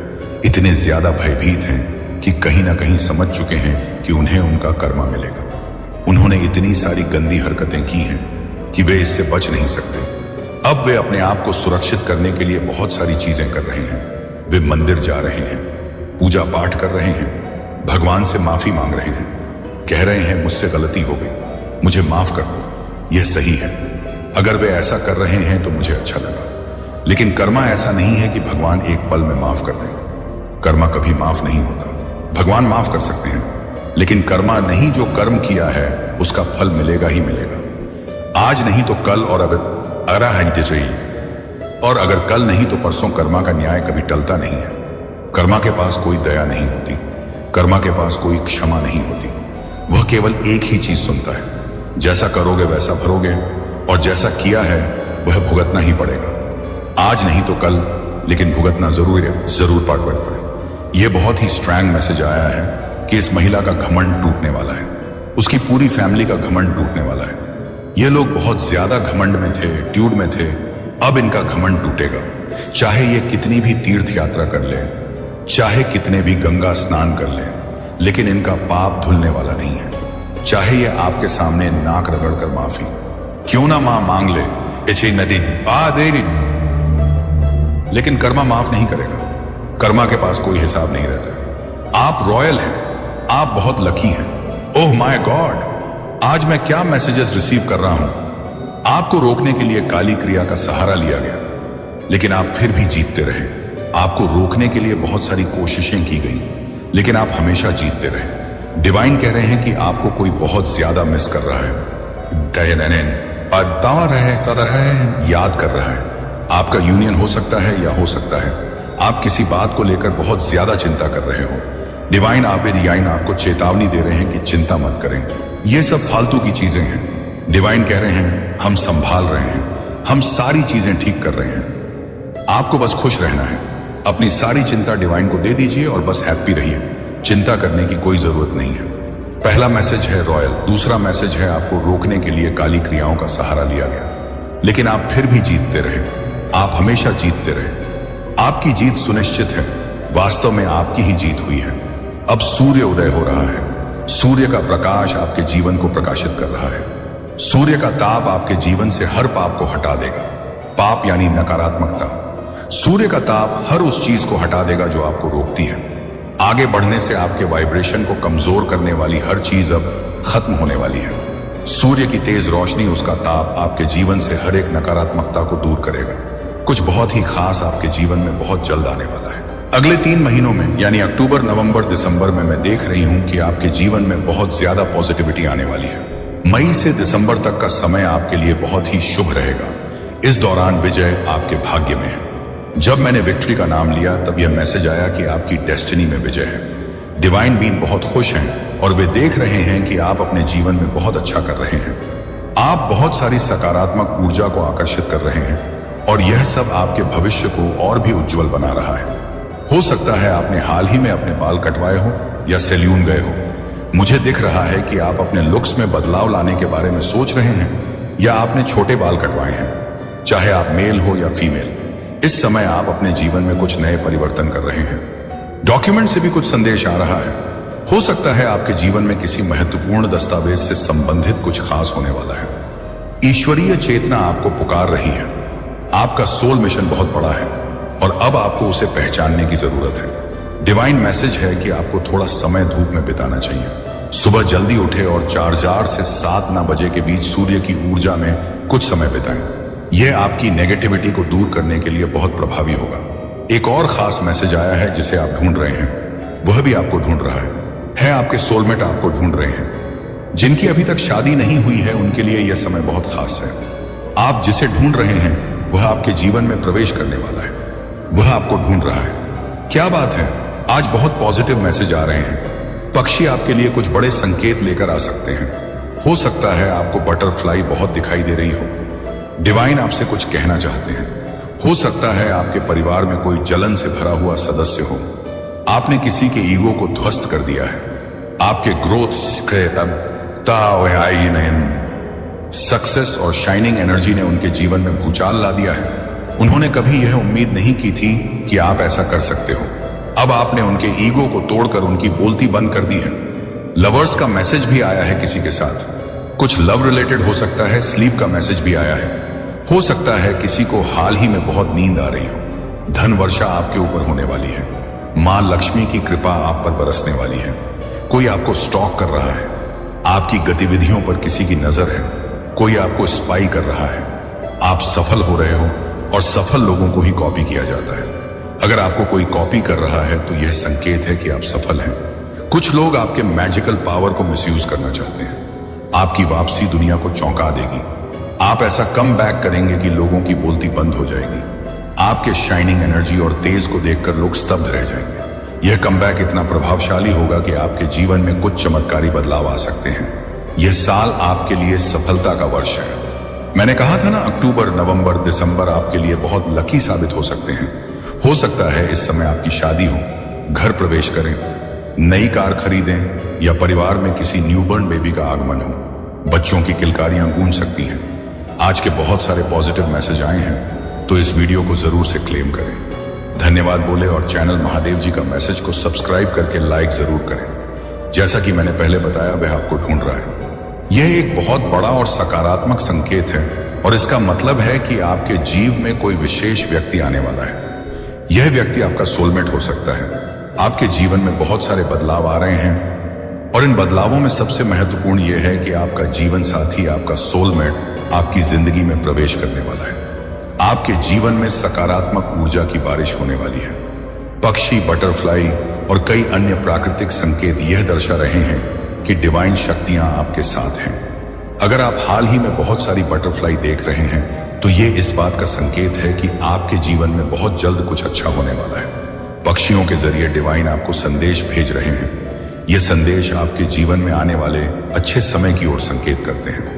इतने ज्यादा भयभीत हैं कि कहीं ना कहीं समझ चुके हैं कि उन्हें उनका कर्मा मिलेगा। उन्होंने इतनी सारी गंदी हरकतें की हैं कि वे इससे बच नहीं सकते। अब वे अपने आप को सुरक्षित करने के लिए बहुत सारी चीजें कर रहे हैं। वे मंदिर जा रहे हैं, पूजा पाठ कर रहे हैं, भगवान से माफी मांग रहे हैं, कह रहे हैं मुझसे गलती हो गई, मुझे माफ कर दो। यह सही है। अगर वे ऐसा कर रहे हैं तो मुझे अच्छा लगा, लेकिन कर्मा ऐसा नहीं है कि भगवान एक पल में माफ कर दें। कर्मा कभी माफ नहीं होता। भगवान माफ कर सकते हैं, लेकिन कर्मा नहीं, जो कर्म किया है उसका फल मिलेगा ही मिलेगा। आज नहीं तो कल, और अगर कल नहीं तो परसों कर्मा का न्याय कभी टलता नहीं है। कर्मा के पास कोई दया नहीं होती, कर्मा के पास कोई क्षमा नहीं होती। वह केवल एक ही चीज सुनता है, जैसा करोगे वैसा भरोगे, और जैसा किया है वह भुगतना ही पड़ेगा। आज नहीं तो कल, लेकिन भुगतना जरूर पाठ पड़े। यह बहुत ही स्ट्रांग मैसेज आया है कि इस महिला का घमंड टूटने वाला है, उसकी पूरी फैमिली का घमंड टूटने वाला है। ये लोग बहुत ज्यादा घमंड में थे, ट्यूड में थे, अब इनका घमंड टूटेगा। चाहे ये कितनी भी तीर्थ यात्रा कर ले, चाहे कितने भी गंगा स्नान कर ले, लेकिन इनका पाप धुलने वाला नहीं है। चाहे ये आपके सामने नाक रगड़कर माफी क्यों ना मांग ले, लेकिन कर्मा माफ नहीं करेगा। कर्मा के पास कोई हिसाब नहीं रहता। आप रॉयल हैं, आप बहुत लकी हैं। ओह माय गॉड, आज मैं क्या मैसेजेस रिसीव कर रहा हूं। आपको रोकने के लिए काली क्रिया का सहारा लिया गया, लेकिन आप फिर भी जीतते रहे। आपको रोकने के लिए बहुत सारी कोशिशें की गई, लेकिन आप हमेशा जीतते रहे। डिवाइन कह रहे हैं कि आपको कोई बहुत ज्यादा मिस कर रहा है, याद कर रहा है। आपका यूनियन हो सकता है या हो सकता है आप किसी बात को लेकर बहुत ज्यादा चिंता कर रहे हो। डिवाइन आपको चेतावनी दे रहे हैं कि चिंता मत करें, ये सब फालतू की चीजें हैं। डिवाइन कह रहे हैं हम संभाल रहे हैं, हम सारी चीजें ठीक कर रहे हैं। आपको बस खुश रहना है। अपनी सारी चिंता डिवाइन को दे दीजिए और बस हैप्पी रहिए। चिंता करने की कोई जरूरत नहीं है। पहला मैसेज है रॉयल। दूसरा मैसेज है आपको रोकने के लिए काली क्रियाओं का सहारा लिया गया, लेकिन आप फिर भी जीतते रहे। आप हमेशा जीतते रहे। आपकी जीत सुनिश्चित है। वास्तव में आपकी ही जीत हुई है। अब सूर्य उदय हो रहा है। सूर्य का प्रकाश आपके जीवन को प्रकाशित कर रहा है। सूर्य का ताप आपके जीवन से हर पाप को हटा देगा। पाप यानी नकारात्मकता। सूर्य का ताप हर उस चीज को हटा देगा जो आपको रोकती है। आगे बढ़ने से आपके वाइब्रेशन को कमजोर करने वाली हर चीज अब खत्म होने वाली है। सूर्य की तेज रोशनी, उसका ताप आपके जीवन से हर एक नकारात्मकता को दूर करेगा। कुछ बहुत ही खास आपके जीवन में बहुत जल्द आने वाला है। अगले 3 महीनों में यानी अक्टूबर, नवंबर, दिसंबर में मैं देख रही हूं कि आपके जीवन में बहुत ज्यादा पॉजिटिविटी आने वाली है। मई से दिसंबर तक का समय आपके लिए बहुत ही शुभ रहेगा। इस दौरान विजय आपके भाग्य में है। जब मैंने विक्ट्री का नाम लिया तब यह मैसेज आया कि आपकी डेस्टिनी में विजय है। डिवाइन बीइंग बहुत खुश हैं और वे देख रहे हैं कि आप अपने जीवन में बहुत अच्छा कर रहे हैं। आप बहुत सारी सकारात्मक ऊर्जा को आकर्षित कर रहे हैं और यह सब आपके भविष्य को और भी उज्जवल बना रहा है। हो सकता है आपने हाल ही में अपने बाल कटवाए हो या सैलून गए हो। मुझे दिख रहा है कि आप अपने लुक्स में बदलाव लाने के बारे में सोच रहे हैं या आपने छोटे बाल कटवाए हैं। चाहे आप मेल हो या फीमेल, इस समय आप अपने जीवन में कुछ नए परिवर्तन कर रहे हैं। डॉक्यूमेंट से भी कुछ संदेश आ रहा है। हो सकता है आपके जीवन में किसी महत्वपूर्ण दस्तावेज से संबंधित कुछ खास होने वाला है। ईश्वरीय चेतना आपको पुकार रही है। आपका सोल मिशन बहुत बड़ा है और अब आपको उसे पहचानने की जरूरत है। डिवाइन मैसेज है कि आपको थोड़ा समय धूप में बिताना चाहिए। सुबह जल्दी उठे और 4 से 7 बजे के बीच सूर्य की ऊर्जा में कुछ समय बिताएं। यह आपकी नेगेटिविटी को दूर करने के लिए बहुत प्रभावी होगा। एक और खास मैसेज आया है जिसे आप ढूंढ रहे हैं, वह भी आपको ढूंढ रहा है। आपके सोलमेट आपको ढूंढ रहे हैं। जिनकी अभी तक शादी नहीं हुई है उनके लिए यह समय बहुत खास है। आप जिसे ढूंढ रहे हैं वह आपके जीवन में प्रवेश करने वाला है। वह आपको ढूंढ रहा है। क्या बात है, आज बहुत पॉजिटिव मैसेज आ रहे हैं। पक्षी आपके लिए कुछ बड़े संकेत लेकर आ सकते हैं। हो सकता है आपको बटरफ्लाई बहुत दिखाई दे रही हो। डिवाइन आपसे कुछ कहना चाहते हैं। हो सकता है आपके परिवार में कोई जलन से भरा हुआ सदस्य हो। आपने किसी के ईगो को ध्वस्त कर दिया है। आपके ग्रोथ, सक्सेस और शाइनिंग एनर्जी ने उनके जीवन में भूचाल ला दिया है। उन्होंने कभी यह उम्मीद नहीं की थी कि आप ऐसा कर सकते हो। अब आपने उनके ईगो को तोड़कर उनकी बोलती बंद कर दी है। लवर्स का मैसेज भी आया है किसी के साथ। कुछ लव रिलेटेड हो सकता है। स्लीप का मैसेज भी आया है। हो सकता है किसी को हाल ही में बहुत नींद आ रही हो। धन वर्षा आपके ऊपर होने वाली है। मां लक्ष्मी की कृपा आप पर बरसने वाली है। कोई आपको स्टॉक कर रहा है। आपकी गतिविधियों पर किसी की नजर है। कोई आपको स्पाई कर रहा है। आप सफल हो रहे हो और सफल लोगों को ही कॉपी किया जाता है। अगर आपको कोई कॉपी कर रहा है तो यह संकेत है कि आप सफल हैं। कुछ लोग आपके मैजिकल पावर को मिसयूज करना चाहते हैं। आपकी वापसी दुनिया को चौंका देगी। आप ऐसा कम बैक करेंगे कि लोगों की बोलती बंद हो जाएगी। आपके शाइनिंग एनर्जी और तेज को देखकर लोग स्तब्ध रह जाएंगे। यह कमबैक इतना प्रभावशाली होगा कि आपके जीवन में कुछ चमत्कारी बदलाव आ सकते हैं। यह साल आपके लिए सफलता का वर्ष है। मैंने कहा था ना, अक्टूबर, नवंबर, दिसंबर आपके लिए बहुत लकी साबित हो सकते हैं। हो सकता है इस समय आपकी शादी हो, घर प्रवेश करें, नई कार खरीदें या परिवार में किसी न्यूबॉर्न बेबी का आगमन हो। बच्चों की किलकारियां गूंज सकती हैं। आज के बहुत सारे पॉजिटिव मैसेज आए हैं, तो इस वीडियो को जरूर से क्लेम करें। धन्यवाद बोले और चैनल महादेव जी का मैसेज को सब्सक्राइब करके लाइक जरूर करें। जैसा कि मैंने पहले बताया, वह आपको ढूंढ रहा है। यह एक बहुत बड़ा और सकारात्मक संकेत है और इसका मतलब है कि आपके जीव में कोई विशेष व्यक्ति आने वाला है। यह व्यक्ति आपका सोलमेट हो सकता है। आपके जीवन में बहुत सारे बदलाव आ रहे हैं और इन बदलावों में सबसे महत्वपूर्ण यह है कि आपका जीवन साथी, आपका सोलमेट आपकी जिंदगी में प्रवेश करने वाला है। आपके जीवन में सकारात्मक ऊर्जा की बारिश होने वाली है। पक्षी, बटरफ्लाई और कई अन्य प्राकृतिक संकेत यह दर्शा रहे हैं कि डिवाइन शक्तियां आपके साथ हैं। अगर आप हाल ही में बहुत सारी बटरफ्लाई देख रहे हैं तो ये इस बात का संकेत है कि आपके जीवन में बहुत जल्द कुछ अच्छा होने वाला है। पक्षियों के जरिए डिवाइन आपको संदेश भेज रहे हैं। ये संदेश आपके जीवन में आने वाले अच्छे समय की ओर संकेत करते हैं।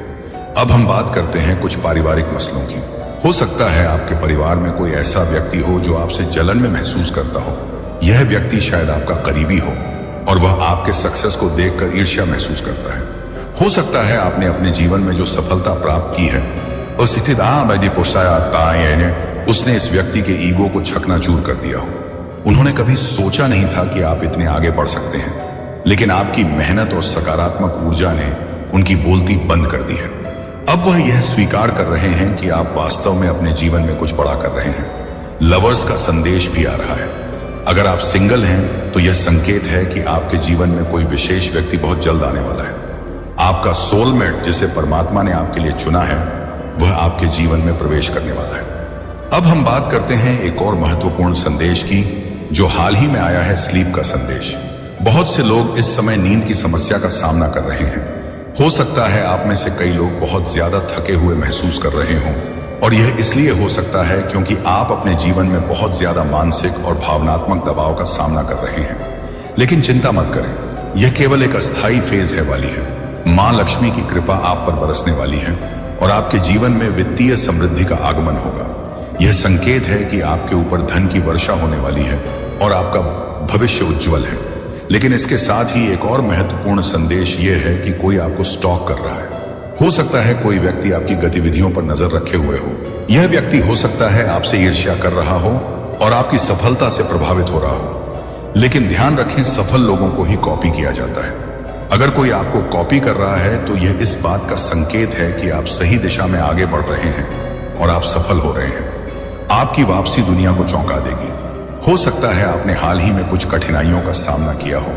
अब हम बात करते हैं कुछ पारिवारिक मसलों की। हो सकता है आपके परिवार में कोई ऐसा व्यक्ति हो जो आपसे जलन में महसूस करता हो। यह व्यक्ति शायद आपका करीबी हो और वह आपके सक्सेस को देखकर ईर्ष्या महसूस करता है। हो सकता है आपने अपने जीवन में जो सफलता प्राप्त की है उसने इस व्यक्ति के ईगो को चकनाचूर कर दिया हो। उन्होंने कभी सोचा नहीं था कि आप इतने आगे बढ़ सकते हैं, लेकिन आपकी मेहनत और सकारात्मक ऊर्जा ने उनकी बोलती बंद कर दी है। अब वह यह स्वीकार कर रहे हैं कि आप वास्तव में अपने जीवन में कुछ बड़ा कर रहे हैं। लवर्स का संदेश भी आ रहा है। अगर आप सिंगल हैं तो यह संकेत है कि आपके जीवन में कोई विशेष व्यक्ति बहुत जल्द आने वाला है। आपका सोलमेट जिसे परमात्मा ने आपके लिए चुना है वह आपके जीवन में प्रवेश करने वाला है। अब हम बात करते हैं एक और महत्वपूर्ण संदेश की, जो हाल ही में आया है, स्लीप का संदेश। बहुत से लोग इस समय नींद की समस्या का सामना कर रहे हैं। हो सकता है आप में से कई लोग बहुत ज्यादा थके हुए महसूस कर रहे हों, और यह इसलिए हो सकता है क्योंकि आप अपने जीवन में बहुत ज्यादा मानसिक और भावनात्मक दबाव का सामना कर रहे हैं। लेकिन चिंता मत करें, यह केवल एक अस्थायी फेज है वाली है। मां लक्ष्मी की कृपा आप पर बरसने वाली है और आपके जीवन में वित्तीय समृद्धि का आगमन होगा। यह संकेत है कि आपके ऊपर धन की वर्षा होने वाली है और आपका भविष्य उज्जवल है। लेकिन इसके साथ ही एक और महत्वपूर्ण संदेश यह है कि कोई आपको स्टॉक कर रहा है। हो सकता है कोई व्यक्ति आपकी गतिविधियों पर नजर रखे हुए हो। यह व्यक्ति हो सकता है आपसे ईर्ष्या कर रहा हो और आपकी सफलता से प्रभावित हो रहा हो। लेकिन ध्यान रखें, सफल लोगों को ही कॉपी किया जाता है। अगर कोई आपको कॉपी कर रहा है तो यह इस बात का संकेत है कि आप सही दिशा में आगे बढ़ रहे हैं और आप सफल हो रहे हैं। आपकी वापसी दुनिया को चौंका देगी। हो सकता है आपने हाल ही में कुछ कठिनाइयों का सामना किया हो,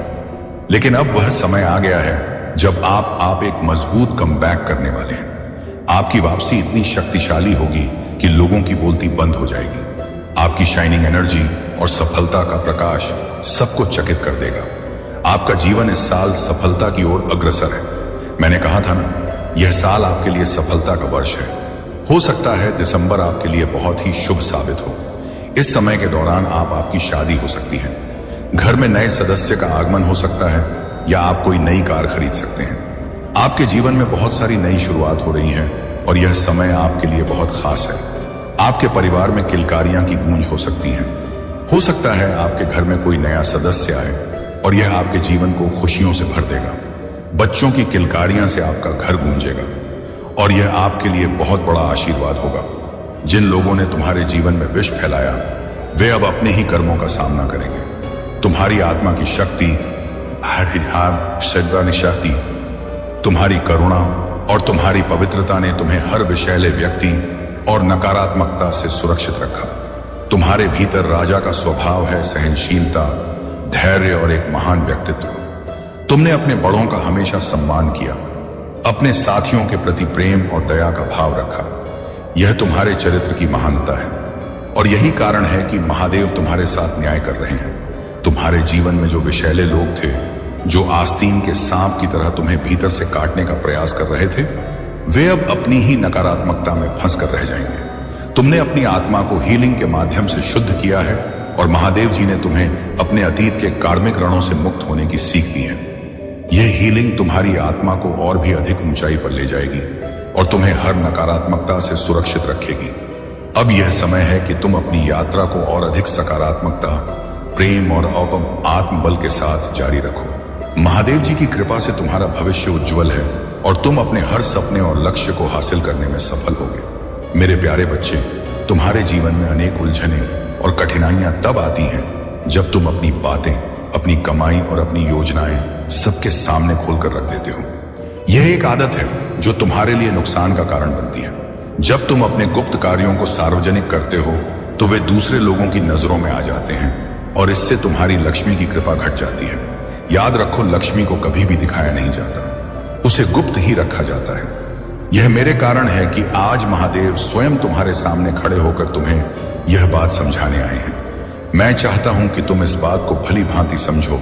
लेकिन अब वह समय आ गया है जब आप एक मजबूत कमबैक करने वाले हैं। आपकी वापसी इतनी शक्तिशाली होगी कि लोगों की बोलती बंद हो जाएगी। आपकी शाइनिंग एनर्जी और सफलता का प्रकाश सबको चकित कर देगा। आपका जीवन इस साल सफलता की ओर अग्रसर है। मैंने कहा था ना, यह साल आपके लिए सफलता का वर्ष है। हो सकता है दिसंबर आपके लिए बहुत ही शुभ साबित हो। इस समय के दौरान आपकी शादी हो सकती है, घर में नए सदस्य का आगमन हो सकता है, या आप कोई नई कार खरीद सकते हैं। आपके जीवन में बहुत सारी नई शुरुआत हो रही है और यह समय आपके लिए बहुत खास है। आपके परिवार में किलकारियां की गूंज हो सकती हैं। हो सकता है आपके घर में कोई नया सदस्य आए और यह आपके जीवन को खुशियों से भर देगा। बच्चों की किलकारियां से आपका घर गूंजेगा और यह आपके लिए बहुत बड़ा आशीर्वाद होगा। जिन लोगों ने तुम्हारे जीवन में विष फैलाया वे अब अपने ही कर्मों का सामना करेंगे। तुम्हारी आत्मा की शक्ति, शक्ति, तुम्हारी करुणा और तुम्हारी पवित्रता ने तुम्हें हर विषैले व्यक्ति और नकारात्मकता से सुरक्षित रखा। तुम्हारे भीतर राजा का स्वभाव है, सहनशीलता, धैर्य और एक महान व्यक्तित्व। तुमने अपने बड़ों का हमेशा सम्मान किया, अपने साथियों के प्रति प्रेम और दया का भाव रखा। यह तुम्हारे चरित्र की महानता है और यही कारण है कि महादेव तुम्हारे साथ न्याय कर रहे हैं। तुम्हारे जीवन में जो विषैले लोग थे, जो आस्तीन के सांप की तरह तुम्हें भीतर से काटने का प्रयास कर रहे थे, वे अब अपनी ही नकारात्मकता में फंस कर रह जाएंगे। तुमने अपनी आत्मा को हीलिंग के माध्यम से शुद्ध किया है और महादेव जी ने तुम्हें अपने अतीत के कार्मिक रणों से मुक्त होने की सीख दी है। यह हीलिंग तुम्हारी आत्मा को और भी अधिक ऊंचाई पर ले जाएगी और तुम्हें हर नकारात्मकता से सुरक्षित रखेगी। अब यह समय है कि तुम अपनी यात्रा को और अधिक सकारात्मकता, प्रेम और आत्मबल के साथ जारी रखो। महादेव जी की कृपा से तुम्हारा भविष्य उज्जवल है और तुम अपने हर सपने और लक्ष्य को हासिल करने में सफल होगे। मेरे प्यारे बच्चे, तुम्हारे जीवन में अनेक उलझने और कठिनाइयां तब आती हैं जब तुम अपनी बातें, अपनी कमाई और अपनी योजनाएं सबके सामने खोलकर रख देते हो। यह एक आदत है जो तुम्हारे लिए नुकसान का कारण बनती है। जब तुम अपने गुप्त कार्यों को सार्वजनिक करते हो तो वे दूसरे लोगों की नजरों में आ जाते हैं और इससे तुम्हारी लक्ष्मी की कृपा घट जाती है। याद रखो, लक्ष्मी को कभी भी दिखाया नहीं जाता, उसे गुप्त ही रखा जाता है। यह मेरे कारण है कि आज महादेव स्वयं तुम्हारे सामने खड़े होकर तुम्हें यह बात समझाने आए हैं। मैं चाहता हूं कि तुम इस बात को भली भांति समझो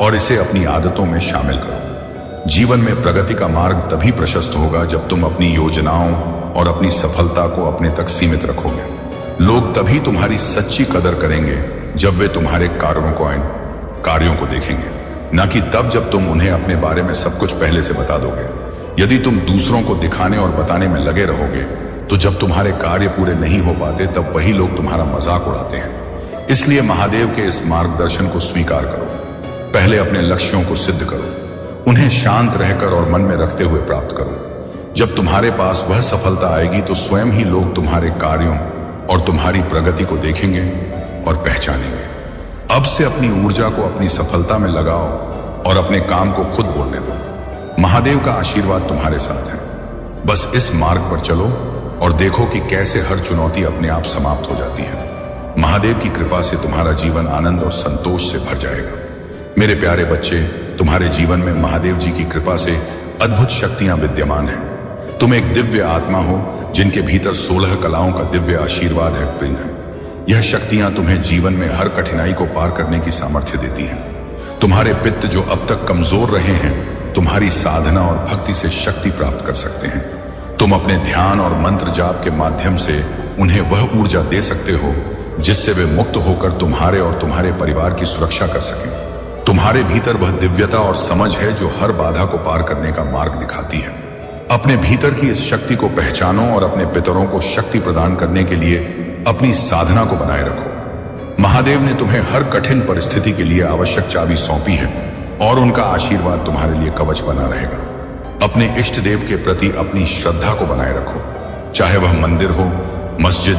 और इसे अपनी आदतों में शामिल करो। जीवन में प्रगति का मार्ग तभी प्रशस्त होगा जब तुम अपनी योजनाओं और अपनी सफलता को अपने तक सीमित रखोगे। लोग तभी तुम्हारी सच्ची कदर करेंगे जब वे तुम्हारे कार्यों को देखेंगे, न कि तब जब तुम उन्हें अपने बारे में सब कुछ पहले से बता दोगे। यदि तुम दूसरों को दिखाने और बताने में लगे रहोगे तो जब तुम्हारे कार्य पूरे नहीं हो पाते तब वही लोग तुम्हारा मजाक उड़ाते हैं। इसलिए महादेव के इस मार्गदर्शन को स्वीकार करो। पहले अपने लक्ष्यों को सिद्ध करो, उन्हें शांत रहकर और मन में रखते हुए प्राप्त करो। जब तुम्हारे पास वह सफलता आएगी तो स्वयं ही लोग तुम्हारे कार्यों और तुम्हारी प्रगति को देखेंगे और पहचानेंगे। अब से अपनी ऊर्जा को अपनी सफलता में लगाओ और अपने काम को खुद बोलने दो। महादेव का आशीर्वाद तुम्हारे साथ है। बस इस मार्ग पर चलो और देखो कि कैसे हर चुनौती अपने आप समाप्त हो जाती है। महादेव की कृपा से तुम्हारा जीवन आनंद और संतोष से भर जाएगा। मेरे प्यारे बच्चे, तुम्हारे जीवन में महादेव जी की कृपा से अद्भुत शक्तियां विद्यमान हैं। तुम एक दिव्य आत्मा हो जिनके भीतर 16 कलाओं का दिव्य आशीर्वाद है। यह शक्तियां तुम्हें जीवन में हर कठिनाई को पार करने की सामर्थ्य देती हैं। तुम्हारे पित्त जो अब तक कमजोर रहे हैं, तुम्हारी साधना और भक्ति से शक्ति प्राप्त कर सकते हैं। तुम अपने ध्यान और मंत्र जाप के माध्यम से उन्हें वह ऊर्जा दे सकते हो जिससे वे मुक्त होकर तुम्हारे और तुम्हारे परिवार की सुरक्षा कर सकें। तुम्हारे भीतर वह दिव्यता और समझ है जो हर बाधा को पार करने का मार्ग दिखाती है। अपने भीतर की इस शक्ति को पहचानो और अपने पितरों को शक्ति प्रदान करने के लिए अपनी साधना को बनाए रखो। महादेव ने तुम्हें हर कठिन परिस्थिति के लिए आवश्यक चाबी सौंपी है और उनका आशीर्वाद तुम्हारे लिए कवच बना रहेगा। अपने इष्ट देव के प्रति अपनी श्रद्धा को बनाए रखो, चाहे वह मंदिर हो, मस्जिद,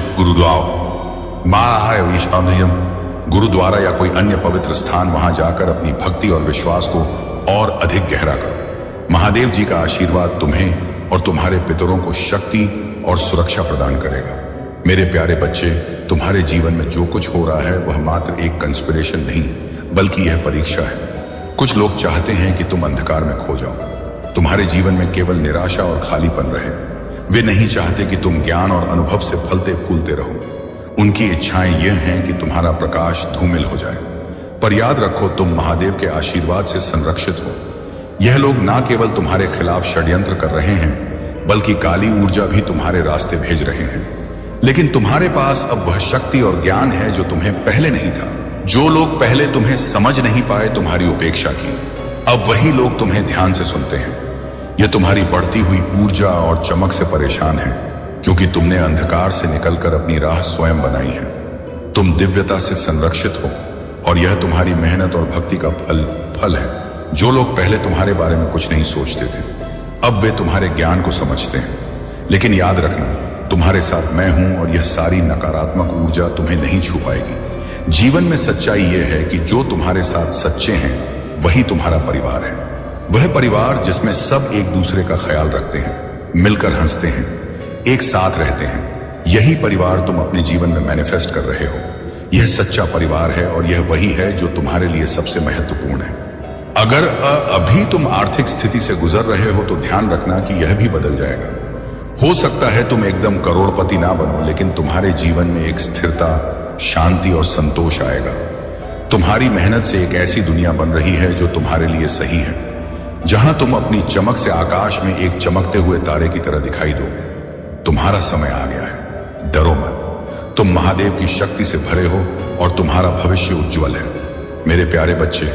गुरुद्वारा या कोई अन्य पवित्र स्थान। वहां जाकर अपनी भक्ति और विश्वास को और अधिक गहरा करो। महादेव जी का आशीर्वाद तुम्हें और तुम्हारे पितरों को शक्ति और सुरक्षा प्रदान करेगा। मेरे प्यारे बच्चे, तुम्हारे जीवन में जो कुछ हो रहा है वह मात्र एक कंस्पिरेशन नहीं, बल्कि यह परीक्षा है। कुछ लोग चाहते हैं कि तुम अंधकार में खो जाओ, तुम्हारे जीवन में केवल निराशा और खालीपन रहे। वे नहीं चाहते कि तुम ज्ञान और अनुभव से फलते फूलते रहो। उनकी इच्छाएं यह हैं कि तुम्हारा प्रकाश धूमिल हो जाए। पर याद रखो, तुम महादेव के आशीर्वाद से संरक्षित हो। यह लोग ना केवल तुम्हारे खिलाफ षड्यंत्र कर रहे हैं, बल्कि काली ऊर्जा भी तुम्हारे रास्ते भेज रहे हैं। लेकिन तुम्हारे पास अब वह शक्ति और ज्ञान है जो तुम्हें पहले नहीं था। जो लोग पहले तुम्हें समझ नहीं पाए, तुम्हारी उपेक्षा की, अब वही लोग तुम्हें ध्यान से सुनते हैं। यह तुम्हारी बढ़ती हुई ऊर्जा और चमक से परेशान है, क्योंकि तुमने अंधकार से निकलकर अपनी राह स्वयं बनाई है। तुम दिव्यता से संरक्षित हो और यह तुम्हारी मेहनत और भक्ति का फल है। जो लोग पहले तुम्हारे बारे में कुछ नहीं सोचते थे, अब वे तुम्हारे ज्ञान को समझते हैं। लेकिन याद रखना, तुम्हारे साथ मैं हूं और यह सारी नकारात्मक ऊर्जा तुम्हें नहीं छू पाएगी। जीवन में सच्चाई यह है कि जो तुम्हारे साथ सच्चे हैं वही तुम्हारा परिवार है। वह परिवार जिसमें सब एक दूसरे का ख्याल रखते हैं, मिलकर हंसते हैं, एक साथ रहते हैं। यही परिवार तुम अपने जीवन में मैनिफेस्ट कर रहे हो। यह सच्चा परिवार है और यह वही है जो तुम्हारे लिए सबसे महत्वपूर्ण है। अगर अभी तुम आर्थिक स्थिति से गुजर रहे हो तो ध्यान रखना कि यह भी बदल जाएगा। हो सकता है तुम एकदम करोड़पति ना बनो, लेकिन तुम्हारे जीवन में एक स्थिरता, शांति और संतोष आएगा। तुम्हारी मेहनत से एक ऐसी दुनिया बन रही है जो तुम्हारे लिए सही है, जहां तुम अपनी चमक से आकाश में एक चमकते हुए तारे की तरह दिखाई दोगे। तुम्हारा समय आ गया है, डरो मत। तुम महादेव की शक्ति से भरे हो और तुम्हारा भविष्य उज्जवल है। मेरे प्यारे बच्चे,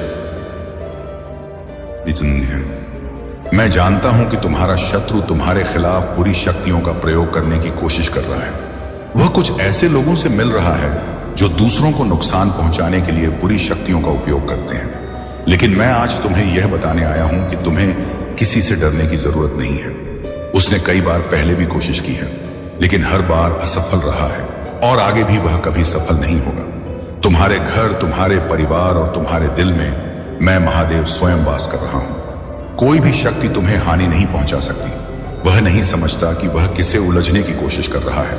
मैं जानता हूं कि तुम्हारा शत्रु तुम्हारे खिलाफ बुरी शक्तियों का प्रयोग करने की कोशिश कर रहा है। वह कुछ ऐसे लोगों से मिल रहा है जो दूसरों को नुकसान पहुंचाने के लिए बुरी शक्तियों का उपयोग करते हैं। लेकिन मैं आज तुम्हें यह बताने आया हूं कि तुम्हें किसी से डरने की जरूरत नहीं है। उसने कई बार पहले भी कोशिश की है, लेकिन हर बार असफल रहा है और आगे भी वह कभी सफल नहीं होगा। तुम्हारे घर, तुम्हारे परिवार और तुम्हारे दिल में मैं महादेव स्वयं वास कर रहा हूं। कोई भी शक्ति तुम्हें हानि नहीं पहुंचा सकती। वह नहीं समझता कि वह किसे उलझने की कोशिश कर रहा है।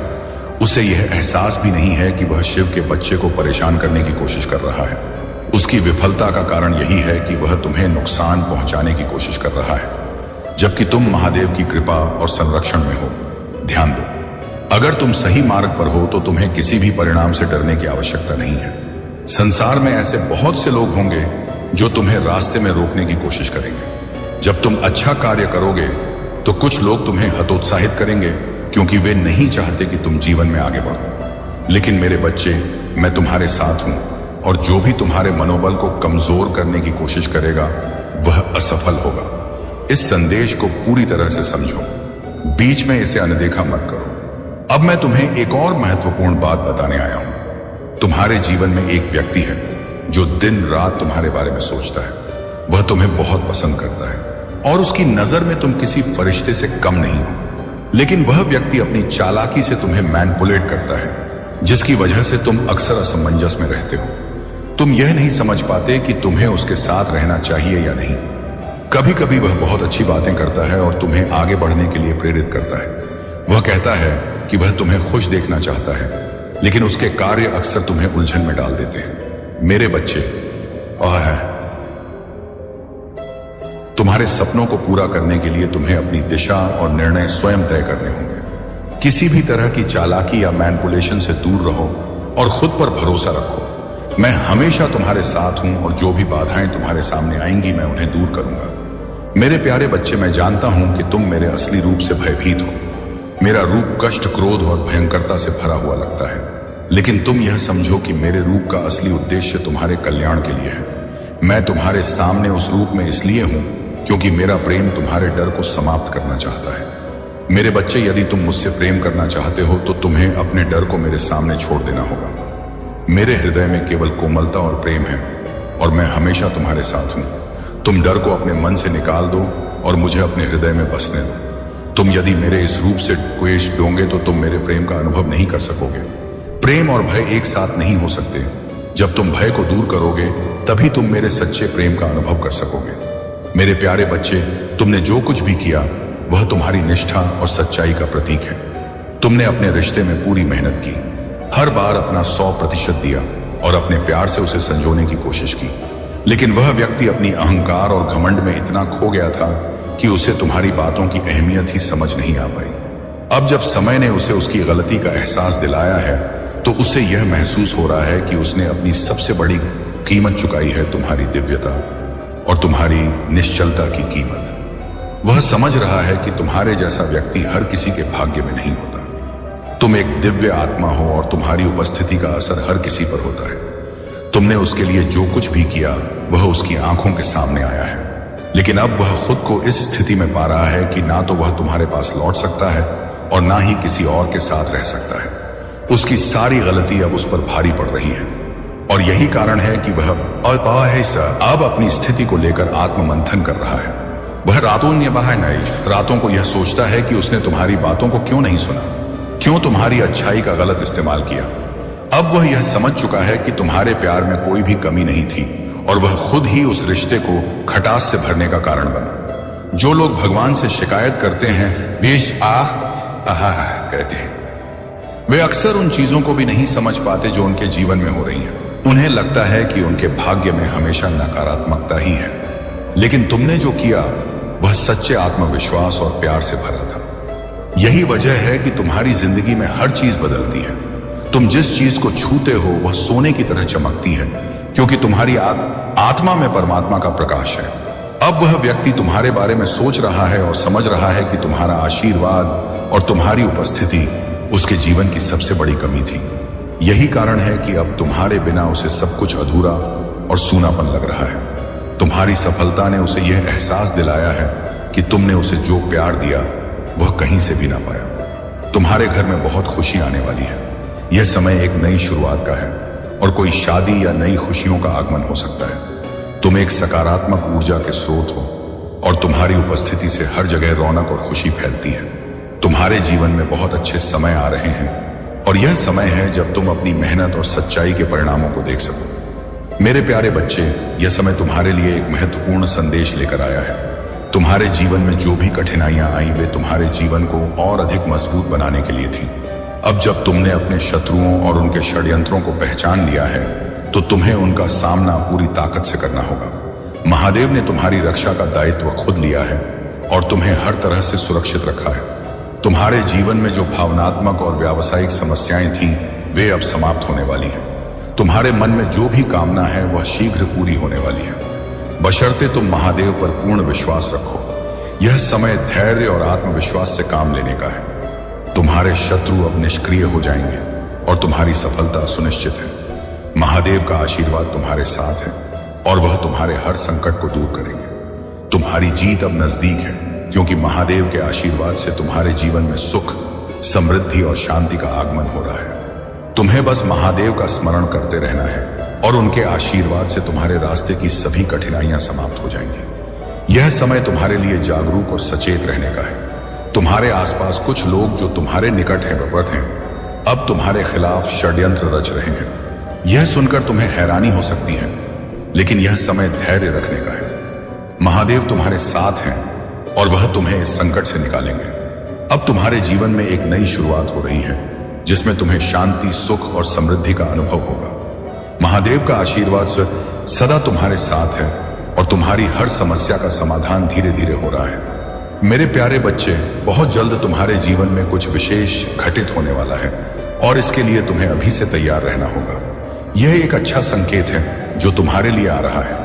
उसे यह एहसास भी नहीं है कि वह शिव के बच्चे को परेशान करने की कोशिश कर रहा है। उसकी विफलता का कारण यही है कि वह तुम्हें नुकसान पहुंचाने की कोशिश कर रहा है, जबकि तुम महादेव की कृपा और संरक्षण में हो। ध्यान दो, अगर तुम सही मार्ग पर हो तो तुम्हें किसी भी परिणाम से डरने की आवश्यकता नहीं है। संसार में ऐसे बहुत से लोग होंगे जो तुम्हें रास्ते में रोकने की कोशिश करेंगे। जब तुम अच्छा कार्य करोगे तो कुछ लोग तुम्हें हतोत्साहित करेंगे, क्योंकि वे नहीं चाहते कि तुम जीवन में आगे बढ़ो। लेकिन मेरे बच्चे, मैं तुम्हारे साथ हूं और जो भी तुम्हारे मनोबल को कमजोर करने की कोशिश करेगा वह असफल होगा। इस संदेश को पूरी तरह से समझो, बीच में इसे अनदेखा मत करो। अब मैं तुम्हें एक और महत्वपूर्ण बात बताने आया हूं। तुम्हारे जीवन में एक व्यक्ति है जो दिन रात तुम्हारे बारे में सोचता है। वह तुम्हें बहुत पसंद करता है और उसकी नजर में तुम किसी फरिश्ते से कम नहीं हो। लेकिन वह व्यक्ति अपनी चालाकी से तुम्हें मैनिपुलेट करता है, जिसकी वजह से तुम अक्सर असमंजस में रहते हो। तुम यह नहीं समझ पाते कि तुम्हें उसके साथ रहना चाहिए या नहीं। कभी कभी वह बहुत अच्छी बातें करता है और तुम्हें आगे बढ़ने के लिए प्रेरित करता है। वह कहता है कि वह तुम्हें खुश देखना चाहता है, लेकिन उसके कार्य अक्सर तुम्हें उलझन में डाल देते हैं। मेरे बच्चे, तुम्हारे सपनों को पूरा करने के लिए तुम्हें अपनी दिशा और निर्णय स्वयं तय करने होंगे। किसी भी तरह की चालाकी या मैनिपुलेशन से दूर रहो और खुद पर भरोसा रखो। मैं हमेशा तुम्हारे साथ हूं और जो भी बाधाएं तुम्हारे सामने आएंगी मैं उन्हें दूर करूंगा। मेरे प्यारे बच्चे, मैं जानता हूं कि तुम मेरे असली रूप से भयभीत हो। मेरा रूप कष्ट, क्रोध और भयंकरता से भरा हुआ लगता है, लेकिन तुम यह समझो कि मेरे रूप का असली उद्देश्य तुम्हारे कल्याण के लिए है। मैं तुम्हारे सामने उस रूप में इसलिए हूं क्योंकि मेरा प्रेम तुम्हारे डर को समाप्त करना चाहता है। मेरे बच्चे, यदि तुम मुझसे प्रेम करना चाहते हो तो तुम्हें अपने डर को मेरे सामने छोड़ देना होगा। मेरे हृदय में केवल कोमलता और प्रेम है और मैं हमेशा तुम्हारे साथ हूं। तुम डर को अपने मन से निकाल दो और मुझे अपने हृदय में बसने दो। तुम यदि मेरे इस रूप से द्वेष डोंगे तो तुम मेरे प्रेम का अनुभव नहीं कर सकोगे। प्रेम और भय एक साथ नहीं हो सकते। जब तुम भय को दूर करोगे तभी तुम मेरे सच्चे प्रेम का अनुभव कर सकोगे। मेरे प्यारे बच्चे, तुमने जो कुछ भी किया वह तुम्हारी निष्ठा और सच्चाई का प्रतीक है। तुमने अपने रिश्ते में पूरी मेहनत की, हर बार अपना 100% दिया और अपने प्यार से उसे संजोने की कोशिश की। लेकिन वह व्यक्ति अपनी अहंकार और घमंड में इतना खो गया था कि उसे तुम्हारी बातों की अहमियत ही समझ नहीं आ पाई। अब जब समय ने उसे उसकी गलती का एहसास दिलाया है तो उसे यह महसूस हो रहा है कि उसने अपनी सबसे बड़ी कीमत चुकाई है, तुम्हारी दिव्यता और तुम्हारी निश्चलता की कीमत। वह समझ रहा है कि तुम्हारे जैसा व्यक्ति हर किसी के भाग्य में नहीं होता। तुम एक दिव्य आत्मा हो और तुम्हारी उपस्थिति का असर हर किसी पर होता है। तुमने उसके लिए जो कुछ भी किया वह उसकी आंखों के सामने आया है, लेकिन अब वह खुद को इस स्थिति में पा रहा है कि ना तो वह तुम्हारे पास लौट सकता है और ना ही किसी और के साथ रह सकता है। उसकी सारी गलती अब उस पर भारी पड़ रही है और यही कारण है कि वह अब अपनी स्थिति को लेकर आत्ममंथन कर रहा है। वह रातों को यह सोचता है कि उसने तुम्हारी बातों को क्यों नहीं सुना, क्यों तुम्हारी अच्छाई का गलत इस्तेमाल किया। अब वह यह समझ चुका है कि तुम्हारे प्यार में कोई भी कमी नहीं थी और वह खुद ही उस रिश्ते को खटास से भरने का कारण बना। जो लोग भगवान से शिकायत करते हैं, कहते हैं, वे अक्सर उन चीजों को भी नहीं समझ पाते जो उनके जीवन में हो रही हैं। उन्हें लगता है कि उनके भाग्य में हमेशा नकारात्मकता ही है, लेकिन तुमने जो किया वह सच्चे आत्मविश्वास और प्यार से भरा था। यही वजह है कि तुम्हारी जिंदगी में हर चीज बदलती है। तुम जिस चीज को छूते हो वह सोने की तरह चमकती है, क्योंकि तुम्हारी आत्मा में परमात्मा का प्रकाश है। अब वह व्यक्ति तुम्हारे बारे में सोच रहा है और समझ रहा है कि तुम्हारा आशीर्वाद और तुम्हारी उपस्थिति उसके जीवन की सबसे बड़ी कमी थी। यही कारण है कि अब तुम्हारे बिना उसे सब कुछ अधूरा और सूनापन लग रहा है। तुम्हारी सफलता ने उसे यह एहसास दिलाया है कि तुमने उसे जो प्यार दिया वह कहीं से भी ना पाया। तुम्हारे घर में बहुत खुशी आने वाली है। यह समय एक नई शुरुआत का है और कोई शादी या नई खुशियों का आगमन हो सकता है। तुम एक सकारात्मक ऊर्जा के स्रोत हो और तुम्हारी उपस्थिति से हर जगह रौनक और खुशी फैलती है। तुम्हारे जीवन में बहुत अच्छे समय आ रहे हैं और यह समय है जब तुम अपनी मेहनत और सच्चाई के परिणामों को देख सको। मेरे प्यारे बच्चे, यह समय तुम्हारे लिए एक महत्वपूर्ण संदेश लेकर आया है। तुम्हारे जीवन में जो भी कठिनाइयां आई वे तुम्हारे जीवन को और अधिक मजबूत बनाने के लिए थी। अब जब तुमने अपने शत्रुओं और उनके षड्यंत्रों को पहचान लिया है तो तुम्हें उनका सामना पूरी ताकत से करना होगा। महादेव ने तुम्हारी रक्षा का दायित्व खुद लिया है और तुम्हें हर तरह से सुरक्षित रखा है। तुम्हारे जीवन में जो भावनात्मक और व्यावसायिक समस्याएं थीं वे अब समाप्त होने वाली हैं। तुम्हारे मन में जो भी कामना है वह शीघ्र पूरी होने वाली है, बशर्ते तुम महादेव पर पूर्ण विश्वास रखो। यह समय धैर्य और आत्मविश्वास से काम लेने का है। तुम्हारे शत्रु अब निष्क्रिय हो जाएंगे और तुम्हारी सफलता सुनिश्चित है। महादेव का आशीर्वाद तुम्हारे साथ है और वह तुम्हारे हर संकट को दूर करेंगे। तुम्हारी जीत अब नजदीक है, क्योंकि महादेव के आशीर्वाद से तुम्हारे जीवन में सुख, समृद्धि और शांति का आगमन हो रहा है। तुम्हें बस महादेव का स्मरण करते रहना है और उनके आशीर्वाद से तुम्हारे रास्ते की सभी कठिनाइयां समाप्त हो जाएंगी। यह समय तुम्हारे लिए जागरूक और सचेत रहने का है। तुम्हारे आसपास कुछ लोग जो तुम्हारे निकट हैं अब तुम्हारे खिलाफ षड्यंत्र रच रहे हैं। यह सुनकर तुम्हें हैरानी हो सकती है, लेकिन यह समय धैर्य रखने का है। महादेव तुम्हारे साथ हैं और वह तुम्हें इस संकट से निकालेंगे। अब तुम्हारे जीवन में एक नई शुरुआत हो रही है जिसमें तुम्हें शांति, सुख और समृद्धि का अनुभव होगा। महादेव का आशीर्वाद सदा तुम्हारे साथ है और तुम्हारी हर समस्या का समाधान धीरे धीरे हो रहा है। मेरे प्यारे बच्चे, बहुत जल्द तुम्हारे जीवन में कुछ विशेष घटित होने वाला है और इसके लिए तुम्हें अभी से तैयार रहना होगा। यह एक अच्छा संकेत है जो तुम्हारे लिए आ रहा है।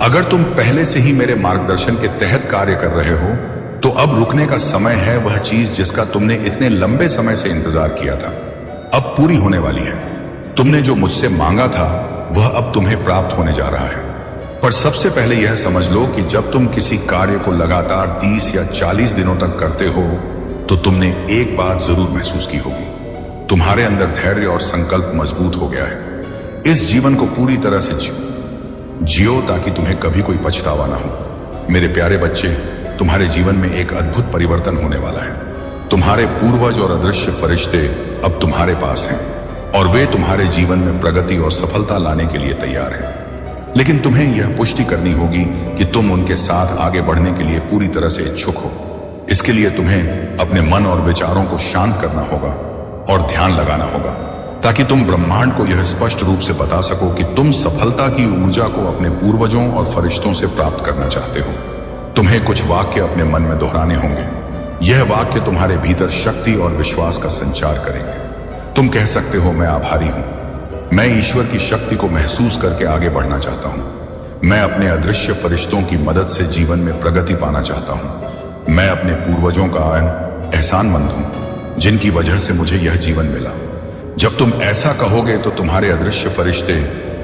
अगर तुम पहले से ही मेरे मार्गदर्शन के तहत कार्य कर रहे हो तो अब रुकने का समय है। वह चीज जिसका तुमने इतने लंबे समय से इंतजार किया था अब पूरी होने वाली है। तुमने जो मुझसे मांगा था वह अब तुम्हें प्राप्त होने जा रहा है। पर सबसे पहले यह समझ लो कि जब तुम किसी कार्य को लगातार 30 या 40 दिनों तक करते हो तो तुमने एक बात जरूर महसूस की होगी, तुम्हारे अंदर धैर्य और संकल्प मजबूत हो गया है। इस जीवन को पूरी तरह से जियो ताकि तुम्हें कभी कोई पछतावा ना हो। मेरे प्यारे बच्चे, तुम्हारे जीवन में एक अद्भुत परिवर्तन होने वाला है। तुम्हारे पूर्वज और अदृश्य फरिश्ते अब तुम्हारे पास हैं और वे तुम्हारे जीवन में प्रगति और सफलता लाने के लिए तैयार हैं। लेकिन तुम्हें यह पुष्टि करनी होगी कि तुम उनके साथ आगे बढ़ने के लिए पूरी तरह से इच्छुक हो। इसके लिए तुम्हें अपने मन और विचारों को शांत करना होगा और ध्यान लगाना होगा ताकि तुम ब्रह्मांड को यह स्पष्ट रूप से बता सको कि तुम सफलता की ऊर्जा को अपने पूर्वजों और फरिश्तों से प्राप्त करना चाहते हो। तुम्हें कुछ वाक्य अपने मन में दोहराने होंगे। यह वाक्य तुम्हारे भीतर शक्ति और विश्वास का संचार करेंगे। तुम कह सकते हो, मैं आभारी हूं, मैं ईश्वर की शक्ति को महसूस करके आगे बढ़ना चाहता हूं। मैं अपने अदृश्य फरिश्तों की मदद से जीवन में प्रगति पाना चाहता हूं। मैं अपने पूर्वजों का एहसानमंद हूं जिनकी वजह से मुझे यह जीवन मिला। जब तुम ऐसा कहोगे तो तुम्हारे अदृश्य फरिश्ते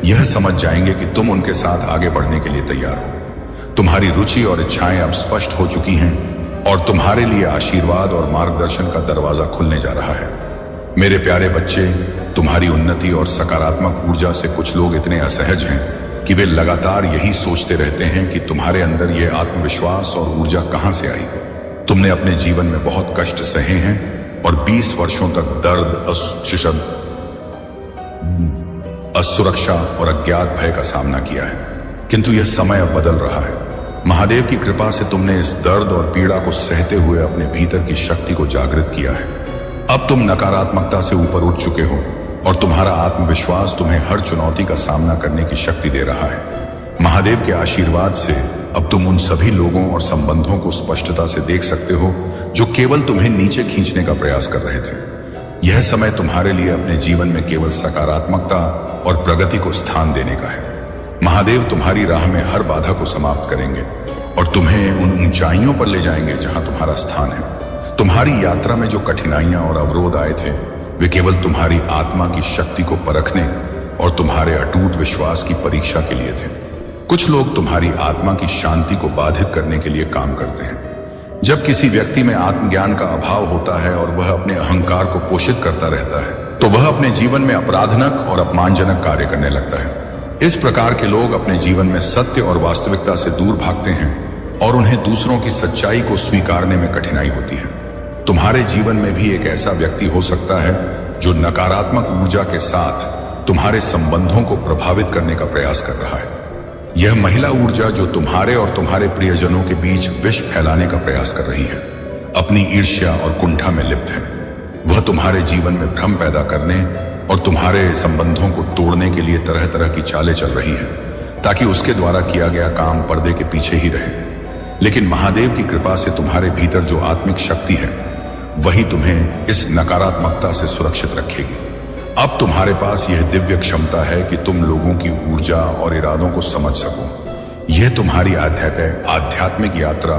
यह समझ जाएंगे कि तुम उनके साथ आगे बढ़ने के लिए तैयार हो। तुम्हारी रुचि और इच्छाएं अब स्पष्ट हो चुकी हैं और तुम्हारे लिए आशीर्वाद और मार्गदर्शन का दरवाजा खुलने जा रहा है। मेरे प्यारे बच्चे, तुम्हारी उन्नति और सकारात्मक ऊर्जा से कुछ लोग इतने असहज हैं कि वे लगातार यही सोचते रहते हैं कि तुम्हारे अंदर यह आत्मविश्वास और ऊर्जा कहां से आई। तुमने अपने जीवन में बहुत कष्ट सहे हैं और 20 वर्षों तक दर्द, असुरक्षा और अज्ञात भय का सामना किया है, किंतु यह समय अब बदल रहा है। महादेव की कृपा से तुमने इस दर्द और पीड़ा को सहते हुए अपने भीतर की शक्ति को जागृत किया है। अब तुम नकारात्मकता से ऊपर उठ चुके हो और तुम्हारा आत्मविश्वास तुम्हें हर चुनौती का सामना करने की शक्ति दे रहा है। महादेव के आशीर्वाद से अब तुम उन सभी लोगों और संबंधों को स्पष्टता से देख सकते हो जो केवल तुम्हें नीचे खींचने का प्रयास कर रहे थे। यह समय तुम्हारे लिए अपने जीवन में केवल सकारात्मकता और प्रगति को स्थान देने का है। महादेव तुम्हारी राह में हर बाधा को समाप्त करेंगे और तुम्हें उन ऊंचाइयों पर ले जाएंगे जहां तुम्हारा स्थान है। तुम्हारी यात्रा में जो कठिनाइयां और अवरोध आए थे वे केवल तुम्हारी आत्मा की शक्ति को परखने और तुम्हारे अटूट विश्वास की परीक्षा के लिए थे। कुछ लोग तुम्हारी आत्मा की शांति को बाधित करने के लिए काम करते हैं। जब किसी व्यक्ति में आत्मज्ञान का अभाव होता है और वह अपने अहंकार को पोषित करता रहता है तो वह अपने जीवन में अपराधनक और अपमानजनक कार्य करने लगता है। इस प्रकार के लोग अपने जीवन में सत्य और वास्तविकता से दूर भागते हैं और उन्हें दूसरों की सच्चाई को स्वीकारने में कठिनाई होती है। तुम्हारे जीवन में भी एक ऐसा व्यक्ति हो सकता है जो नकारात्मक ऊर्जा के साथ तुम्हारे संबंधों को प्रभावित करने का प्रयास कर रहा है। यह महिला ऊर्जा जो तुम्हारे और तुम्हारे प्रियजनों के बीच विष फैलाने का प्रयास कर रही है, अपनी ईर्ष्या और कुंठा में लिप्त है। वह तुम्हारे जीवन में भ्रम पैदा करने और तुम्हारे संबंधों को तोड़ने के लिए तरह तरह की चालें चल रही है ताकि उसके द्वारा किया गया काम पर्दे के पीछे ही रहे। लेकिन महादेव की कृपा से तुम्हारे भीतर जो आत्मिक शक्ति है वही तुम्हें इस नकारात्मकता से सुरक्षित रखेगी। अब तुम्हारे पास यह दिव्य क्षमता है कि तुम लोगों की ऊर्जा और इरादों को समझ सको। यह तुम्हारी आध्यात्मिक यात्रा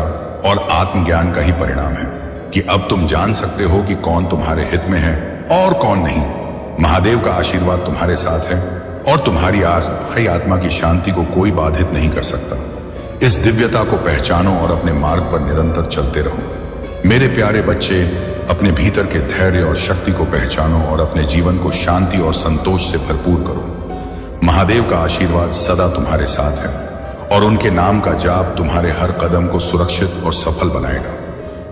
और आत्मज्ञान का ही परिणाम है कि अब तुम जान सकते हो कि कौन तुम्हारे हित में है और कौन नहीं। महादेव का आशीर्वाद तुम्हारे साथ है और तुम्हारी आत्मा की शांति को कोई बाधित नहीं कर सकता। इस दिव्यता को पहचानो और अपने मार्ग पर निरंतर चलते रहो। मेरे प्यारे बच्चे, अपने भीतर के धैर्य और शक्ति को पहचानो और अपने जीवन को शांति और संतोष से भरपूर करो। महादेव का आशीर्वाद सदा तुम्हारे साथ है और उनके नाम का जाप तुम्हारे हर कदम को सुरक्षित और सफल बनाएगा।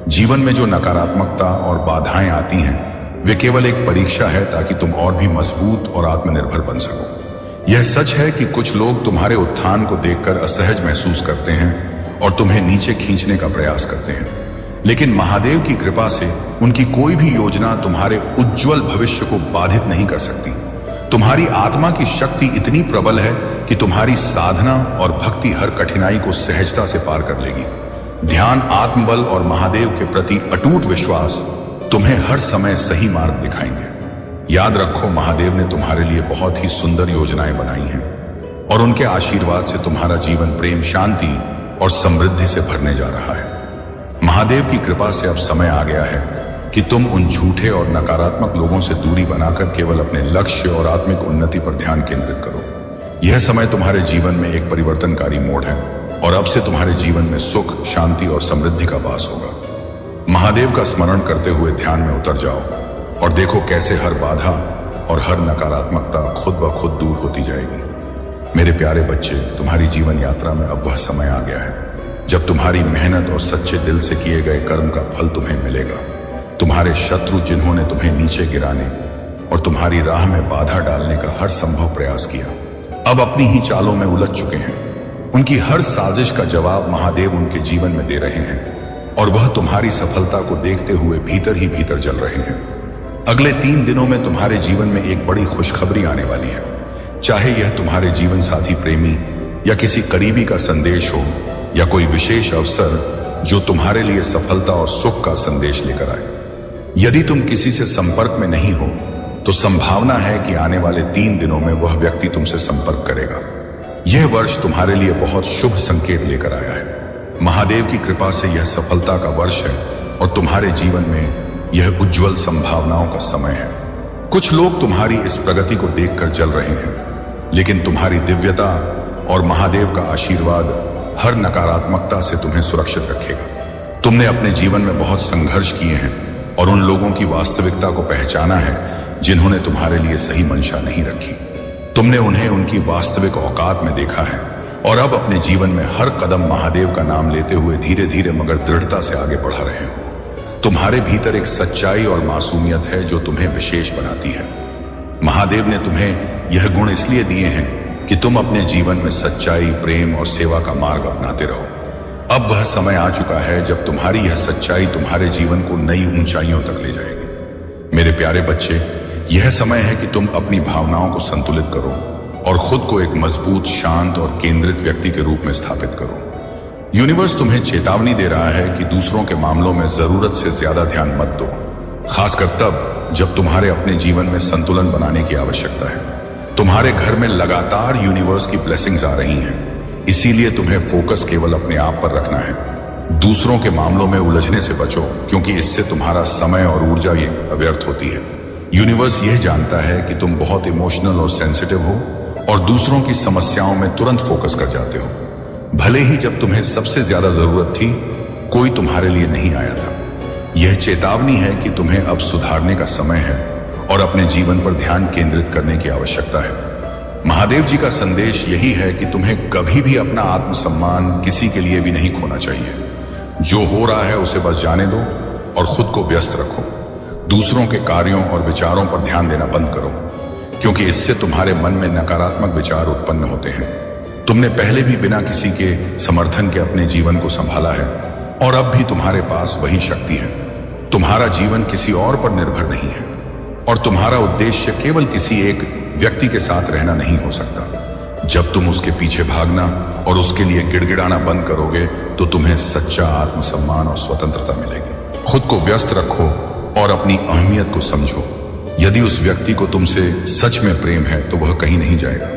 जीवन में जो नकारात्मकता और बाधाएं आती हैं वे केवल एक परीक्षा है ताकि तुम और भी मजबूत और आत्मनिर्भर बन सको। यह सच है कि कुछ लोग तुम्हारे उत्थान को देखकर असहज महसूस करते हैं और तुम्हें नीचे खींचने का प्रयास करते हैं, लेकिन महादेव की कृपा से उनकी कोई भी योजना तुम्हारे उज्जवल भविष्य को बाधित नहीं कर सकती। तुम्हारी आत्मा की शक्ति इतनी प्रबल है कि तुम्हारी साधना और भक्ति हर कठिनाई को सहजता से पार कर लेगी। ध्यान, आत्मबल और महादेव के प्रति अटूट विश्वास तुम्हें हर समय सही मार्ग दिखाएंगे। याद रखो, महादेव ने तुम्हारे लिए बहुत ही सुंदर योजनाएं बनाई हैं और उनके आशीर्वाद से तुम्हारा जीवन प्रेम, शांति और समृद्धि से भरने जा रहा है। महादेव की कृपा से अब समय आ गया है कि तुम उन झूठे और नकारात्मक लोगों से दूरी बनाकर केवल अपने लक्ष्य और आत्मिक उन्नति पर ध्यान केंद्रित करो। यह समय तुम्हारे जीवन में एक परिवर्तनकारी मोड़ है और अब से तुम्हारे जीवन में सुख, शांति और समृद्धि का वास होगा। महादेव का स्मरण करते हुए ध्यान में उतर जाओ और देखो कैसे हर बाधा और हर नकारात्मकता खुद ब खुद दूर होती जाएगी। मेरे प्यारे बच्चे, तुम्हारी जीवन यात्रा में अब वह समय आ गया है जब तुम्हारी मेहनत और सच्चे दिल से किए गए कर्म का फल तुम्हें मिलेगा। तुम्हारे शत्रु, जिन्होंने तुम्हें नीचे गिराने और तुम्हारी राह में बाधा डालने का हर संभव प्रयास किया, अब अपनी ही चालों में उलझ चुके हैं। उनकी हर साजिश का जवाब महादेव उनके जीवन में दे रहे हैं और वह तुम्हारी सफलता को देखते हुए भीतर ही भीतर जल रहे हैं। अगले 3 दिनों में तुम्हारे जीवन में एक बड़ी खुशखबरी आने वाली है। चाहे यह तुम्हारे जीवन साथी, प्रेमी या किसी करीबी का संदेश हो या कोई विशेष अवसर जो तुम्हारे लिए सफलता और सुख का संदेश लेकर आए। यदि तुम किसी से संपर्क में नहीं हो तो संभावना है कि आने वाले 3 दिनों में वह व्यक्ति तुमसे संपर्क करेगा। यह वर्ष तुम्हारे लिए बहुत शुभ संकेत लेकर आया है। महादेव की कृपा से यह सफलता का वर्ष है और तुम्हारे जीवन में यह उज्जवल संभावनाओं का समय है। कुछ लोग तुम्हारी इस प्रगति को देखकर जल रहे हैं, लेकिन तुम्हारी दिव्यता और महादेव का आशीर्वाद हर नकारात्मकता से तुम्हें सुरक्षित रखेगा। तुमने अपने जीवन में बहुत संघर्ष किए हैं और उन लोगों की वास्तविकता को पहचाना है जिन्होंने तुम्हारे लिए सही मंशा नहीं रखी। तुमने उन्हें उनकी वास्तविक औकात में देखा है और अब अपने जीवन में हर कदम महादेव का नाम लेते हुए धीरे धीरे मगर दृढ़ता से आगे बढ़ा रहे हो। तुम्हारे भीतर एक सच्चाई और मासूमियत है जो तुम्हें विशेष बनाती है। महादेव ने तुम्हें यह गुण इसलिए दिए हैं कि तुम अपने जीवन में सच्चाई, प्रेम और सेवा का मार्ग अपनाते रहो। अब वह समय आ चुका है जब तुम्हारी यह सच्चाई तुम्हारे जीवन को नई ऊंचाइयों तक ले जाएगी। मेरे प्यारे बच्चे, यह समय है कि तुम अपनी भावनाओं को संतुलित करो और खुद को एक मजबूत, शांत और केंद्रित व्यक्ति के रूप में स्थापित करो। यूनिवर्स तुम्हें चेतावनी दे रहा है कि दूसरों के मामलों में जरूरत से ज्यादा ध्यान मत दो, खासकर तब जब तुम्हारे अपने जीवन में संतुलन बनाने की आवश्यकता है। तुम्हारे घर में लगातार यूनिवर्स की ब्लेसिंग्स आ रही हैं, इसीलिए तुम्हें फोकस केवल अपने आप पर रखना है। दूसरों के मामलों में उलझने से बचो, क्योंकि इससे तुम्हारा समय और ऊर्जा ये व्यर्थ होती है। यूनिवर्स यह जानता है कि तुम बहुत इमोशनल और सेंसिटिव हो और दूसरों की समस्याओं में तुरंत फोकस कर जाते हो, भले ही जब तुम्हें सबसे ज्यादा जरूरत थी कोई तुम्हारे लिए नहीं आया था। यह चेतावनी है कि तुम्हें अब सुधारने का समय है और अपने जीवन पर ध्यान केंद्रित करने की आवश्यकता है। महादेव जी का संदेश यही है कि तुम्हें कभी भी अपना आत्मसम्मान किसी के लिए भी नहीं खोना चाहिए। जो हो रहा है उसे बस जाने दो और खुद को व्यस्त रखो। दूसरों के कार्यों और विचारों पर ध्यान देना बंद करो, क्योंकि इससे तुम्हारे मन में नकारात्मक विचार उत्पन्न होते हैं। तुमने पहले भी बिना किसी के समर्थन के अपने जीवन को संभाला है और अब भी तुम्हारे पास वही शक्ति है। तुम्हारा जीवन किसी और पर निर्भर नहीं है और तुम्हारा उद्देश्य केवल किसी एक व्यक्ति के साथ रहना नहीं हो सकता। जब तुम उसके पीछे भागना और उसके लिए गिड़गिड़ाना बंद करोगे तो तुम्हें सच्चा आत्मसम्मान और स्वतंत्रता मिलेगी। खुद को व्यस्त रखो और अपनी अहमियत को समझो। यदि उस व्यक्ति को तुमसे सच में प्रेम है तो वह कहीं नहीं जाएगा।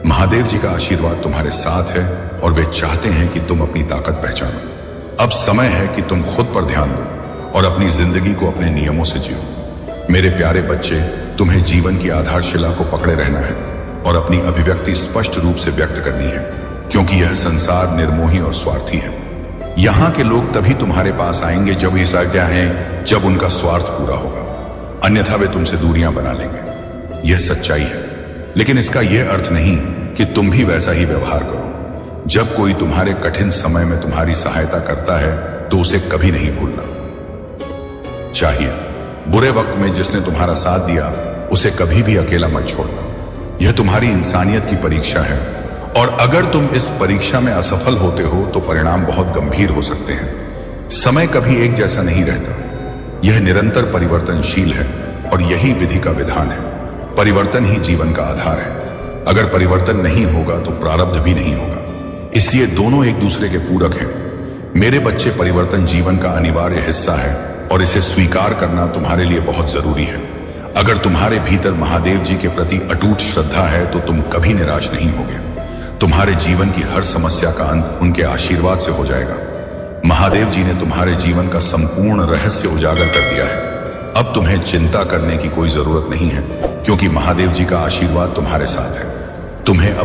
महादेव जी का आशीर्वाद तुम्हारे साथ है और वे चाहते हैं कि तुम अपनी ताकत पहचानो। अब समय है कि तुम खुद पर ध्यान दो और अपनी जिंदगी को अपने नियमों से जियो। मेरे प्यारे बच्चे, तुम्हें जीवन की आधारशिला को पकड़े रहना है और अपनी अभिव्यक्ति स्पष्ट रूप से व्यक्त करनी है, क्योंकि यह संसार निर्मोही और स्वार्थी है। यहाँ के लोग तभी तुम्हारे पास आएंगे जब इस आज्ञा है, जब उनका स्वार्थ पूरा होगा, अन्यथा वे तुमसे दूरियां बना लेंगे। यह सच्चाई है, लेकिन इसका यह अर्थ नहीं कि तुम भी वैसा ही व्यवहार करो। जब कोई तुम्हारे कठिन समय में तुम्हारी सहायता करता है तो उसे कभी नहीं भूलना चाहिए। बुरे वक्त में जिसने तुम्हारा साथ दिया उसे कभी भी अकेला मत छोड़ना। यह तुम्हारी इंसानियत की परीक्षा है और अगर तुम इस परीक्षा में असफल होते हो तो परिणाम बहुत गंभीर हो सकते हैं। समय कभी एक जैसा नहीं रहता, यह निरंतर परिवर्तनशील है और यही विधि का विधान है। परिवर्तन ही जीवन का आधार है। अगर परिवर्तन नहीं होगा तो प्रारब्ध भी नहीं होगा। इसलिए दोनों एक दूसरे के पूरक हैं। मेरे बच्चे, परिवर्तन जीवन का अनिवार्य हिस्सा है और इसे स्वीकार करना तुम्हारे लिए बहुत जरूरी है। अगर तुम्हारे भीतर महादेव जी के प्रति अटूट श्रद्धा है तो तुम कभी निराश नहीं होगे। तुम्हारे जीवन की हर समस्या का अंत उनके आशीर्वाद से हो जाएगा। महादेव जी ने तुम्हारे जीवन का संपूर्ण रहस्य उजागर कर दिया है। अब तुम्हें चिंता करने की कोई जरूरत नहीं है, क्योंकि महादेव जी का आशीर्वाद तुम्हारे साथ है। तुम्हें अब